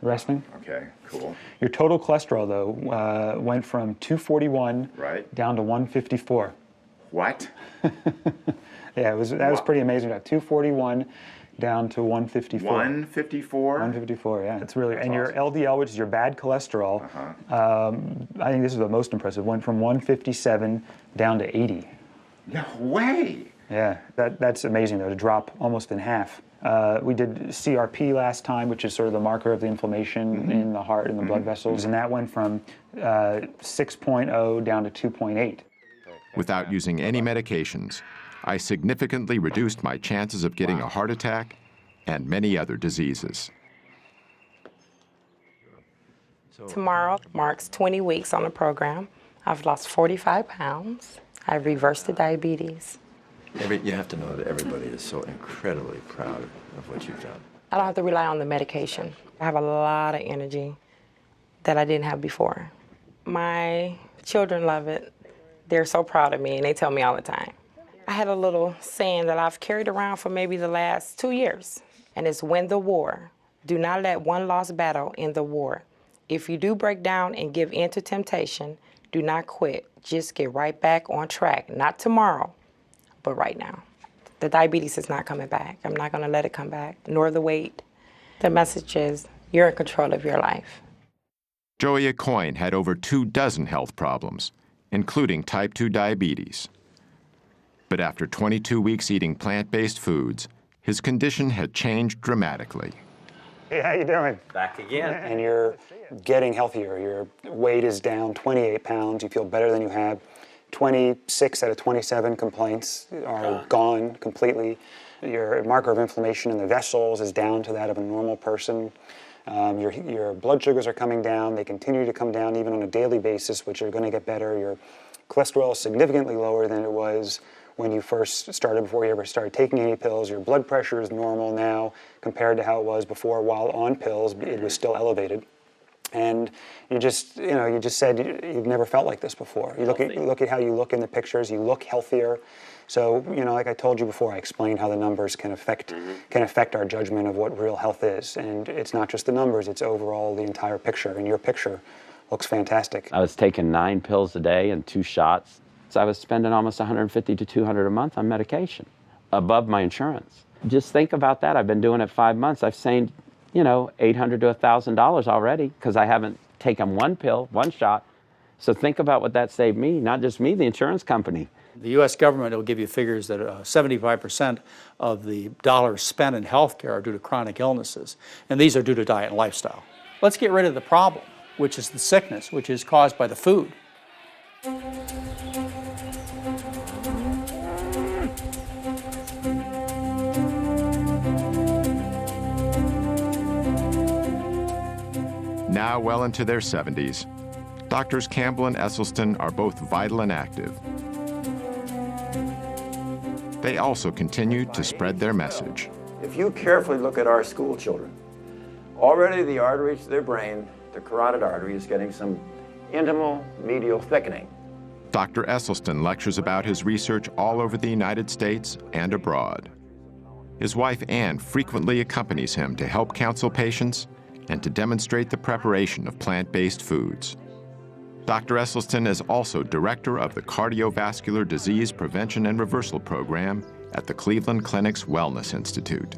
[SPEAKER 23] resting.
[SPEAKER 10] Okay, cool.
[SPEAKER 23] Your total cholesterol, though, went from 241 down to 154.
[SPEAKER 10] What?
[SPEAKER 23] Yeah, that was pretty amazing. 241 down to 154.
[SPEAKER 10] 154?
[SPEAKER 23] 154, yeah. It's really, and your LDL, which is your bad cholesterol, I think this is the most impressive, went from 157 down to 80.
[SPEAKER 10] No way!
[SPEAKER 23] Yeah, that's amazing, though, to drop almost in half. We did CRP last time, which is sort of the marker of the inflammation in the heart and the blood vessels, and that went from 6.0 down to 2.8.
[SPEAKER 10] Without using any medications, I significantly reduced my chances of getting a heart attack and many other diseases.
[SPEAKER 11] Tomorrow marks 20 weeks on the program. I've lost 45 pounds. I've reversed the diabetes.
[SPEAKER 18] You have to know that everybody is so incredibly proud of what you've done.
[SPEAKER 11] I don't have to rely on the medication. I have a lot of energy that I didn't have before. My children love it. They're so proud of me, and they tell me all the time. I had a little saying that I've carried around for maybe the last 2 years, and it's win the war. Do not let one lost battle end the war. If you do break down and give in to temptation, do not quit. Just get right back on track. Not tomorrow, but right now. The diabetes is not coming back. I'm not going to let it come back, nor the weight. The message is you're in control of your life.
[SPEAKER 10] Joey Coyne had over 24 health problems, including type 2 diabetes. But after 22 weeks eating plant-based foods, his condition had changed dramatically.
[SPEAKER 23] Hey, how you doing?
[SPEAKER 2] Back again.
[SPEAKER 23] And you're getting healthier. Your weight is down 28 pounds. You feel better than you have. 26 out of 27 complaints are gone completely. Your marker of inflammation in the vessels is down to that of a normal person. Your blood sugars are coming down. They continue to come down even on a daily basis, which are going to get better. Your cholesterol is significantly lower than it was when you first started, before you ever started taking any pills. Your blood pressure is normal now compared to how it was before. While on pills, it was still elevated. And you just said you've never felt like this before. You look at how you look in the pictures. You look healthier. So, like I told you before, I explained how the numbers can affect our judgment of what real health is. And it's not just the numbers; it's overall the entire picture. And your picture looks fantastic.
[SPEAKER 2] I was taking 9 pills a day and 2 shots. So I was spending almost $150 to $200 a month on medication, above my insurance. Just think about that. I've been doing it 5 months. I've saved, $800 to $1,000 already because I haven't taken 1 pill, 1 shot. So think about what that saved me, not just me, the insurance company.
[SPEAKER 21] The U.S. government will give you figures that 75% of the dollars spent in healthcare are due to chronic illnesses, and these are due to diet and lifestyle. Let's get rid of the problem, which is the sickness, which is caused by the food.
[SPEAKER 10] Now well into their 70s, Doctors Campbell and Esselstyn are both vital and active. They also continue to spread their message.
[SPEAKER 18] If you carefully look at our school children, already the arteries to their brain, the carotid artery, is getting some intimal medial thickening.
[SPEAKER 10] Dr. Esselstyn lectures about his research all over the United States and abroad. His wife Ann frequently accompanies him to help counsel patients and to demonstrate the preparation of plant-based foods. Dr. Esselstyn is also director of the Cardiovascular Disease Prevention and Reversal Program at the Cleveland Clinic's Wellness Institute.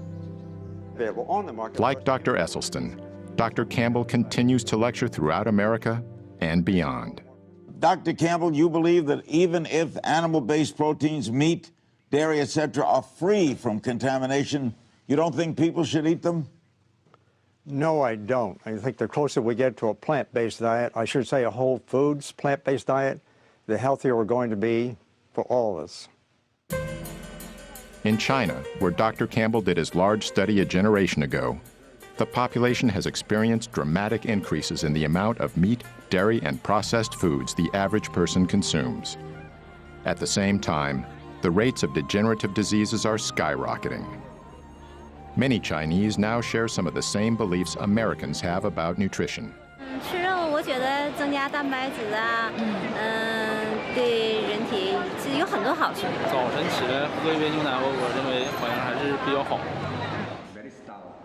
[SPEAKER 10] Like Dr. Esselstyn, Dr. Campbell continues to lecture throughout America and beyond.
[SPEAKER 8] Dr. Campbell, you believe that even if animal-based proteins, meat, dairy, etc., are free from contamination, you don't think people should eat them?
[SPEAKER 17] No, I don't. I think the closer we get to a plant-based diet, I should say a whole foods plant-based diet, the healthier we're going to be for all of us.
[SPEAKER 10] In China, where Dr. Campbell did his large study a generation ago, the population has experienced dramatic increases in the amount of meat, dairy, and processed foods the average person consumes. At the same time, the rates of degenerative diseases are skyrocketing. Many Chinese now share some of the same beliefs Americans have about nutrition.
[SPEAKER 9] 吃肉，我觉得增加蛋白质啊，对人体是有很多好处。早晨起来喝一杯牛奶，我认为好像还是比较好。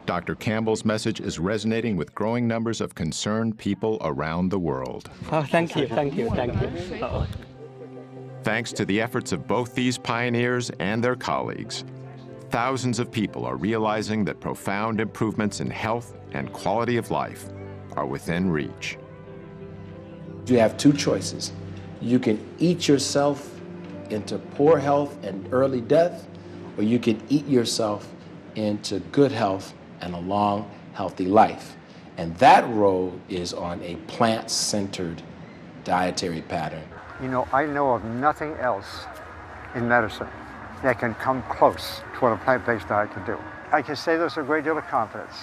[SPEAKER 10] Dr. Campbell's message is resonating with growing numbers of concerned people around the world.
[SPEAKER 3] Oh, thank you, thank you, thank you. Uh-oh.
[SPEAKER 10] Thanks to the efforts of both these pioneers and their colleagues, thousands of people are realizing that profound improvements in health and quality of life are within reach.
[SPEAKER 5] You have two choices. You can eat yourself into poor health and early death, or you can eat yourself into good health and a long, healthy life. And that road is on a plant-centered dietary pattern.
[SPEAKER 17] You know, I know of nothing else in medicine that can come close to what a plant-based diet can do. I can say this with a great deal of confidence,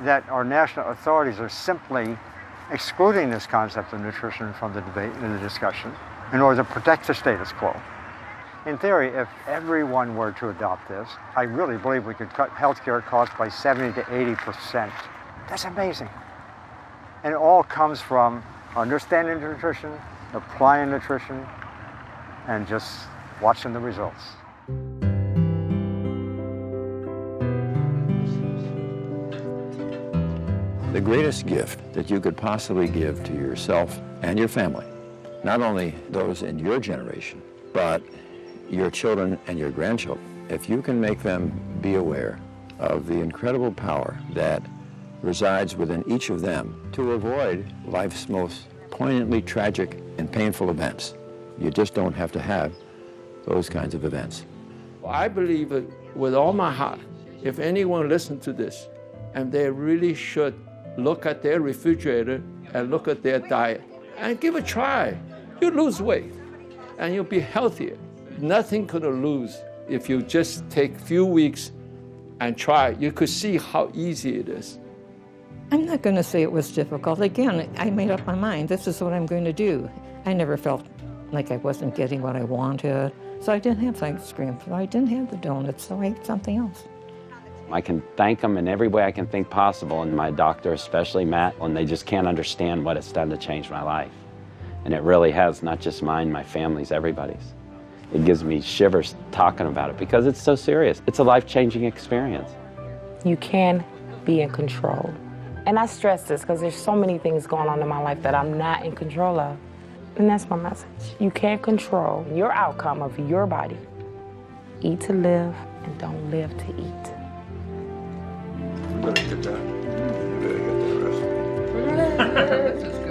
[SPEAKER 17] that our national authorities are simply excluding this concept of nutrition from the debate and the discussion in order to protect the status quo. In theory, if everyone were to adopt this, I really believe we could cut healthcare costs by 70 to 80%. That's amazing. And it all comes from understanding nutrition, applying nutrition, and just watching the results.
[SPEAKER 18] The greatest gift that you could possibly give to yourself and your family, not only those in your generation, but your children and your grandchildren, if you can make them be aware of the incredible power that resides within each of them to avoid life's most poignantly tragic and painful events. You just don't have to have those kinds of events.
[SPEAKER 12] I believe with all my heart, if anyone listens to this, and they really should look at their refrigerator and look at their diet and give it a try. You'll lose weight and you'll be healthier. Nothing could lose if you just take a few weeks and try. You could see how easy it is.
[SPEAKER 16] I'm not going to say it was difficult. Again, I made up my mind. This is what I'm going to do. I never felt like I wasn't getting what I wanted. So I didn't have ice cream. So I didn't have the donuts. So I ate something else.
[SPEAKER 2] I can thank them in every way I can think possible, and my doctor, especially Matt, when they just can't understand what it's done to change my life. And it really has, not just mine, my family's, everybody's. It gives me shivers talking about it because it's so serious. It's a life-changing experience.
[SPEAKER 11] You can be in control. And I stress this because there's so many things going on in my life that I'm not in control of. And that's my message. You can't control your outcome of your body. Eat to live and don't live to eat.
[SPEAKER 24] You better get that. You better get that recipe.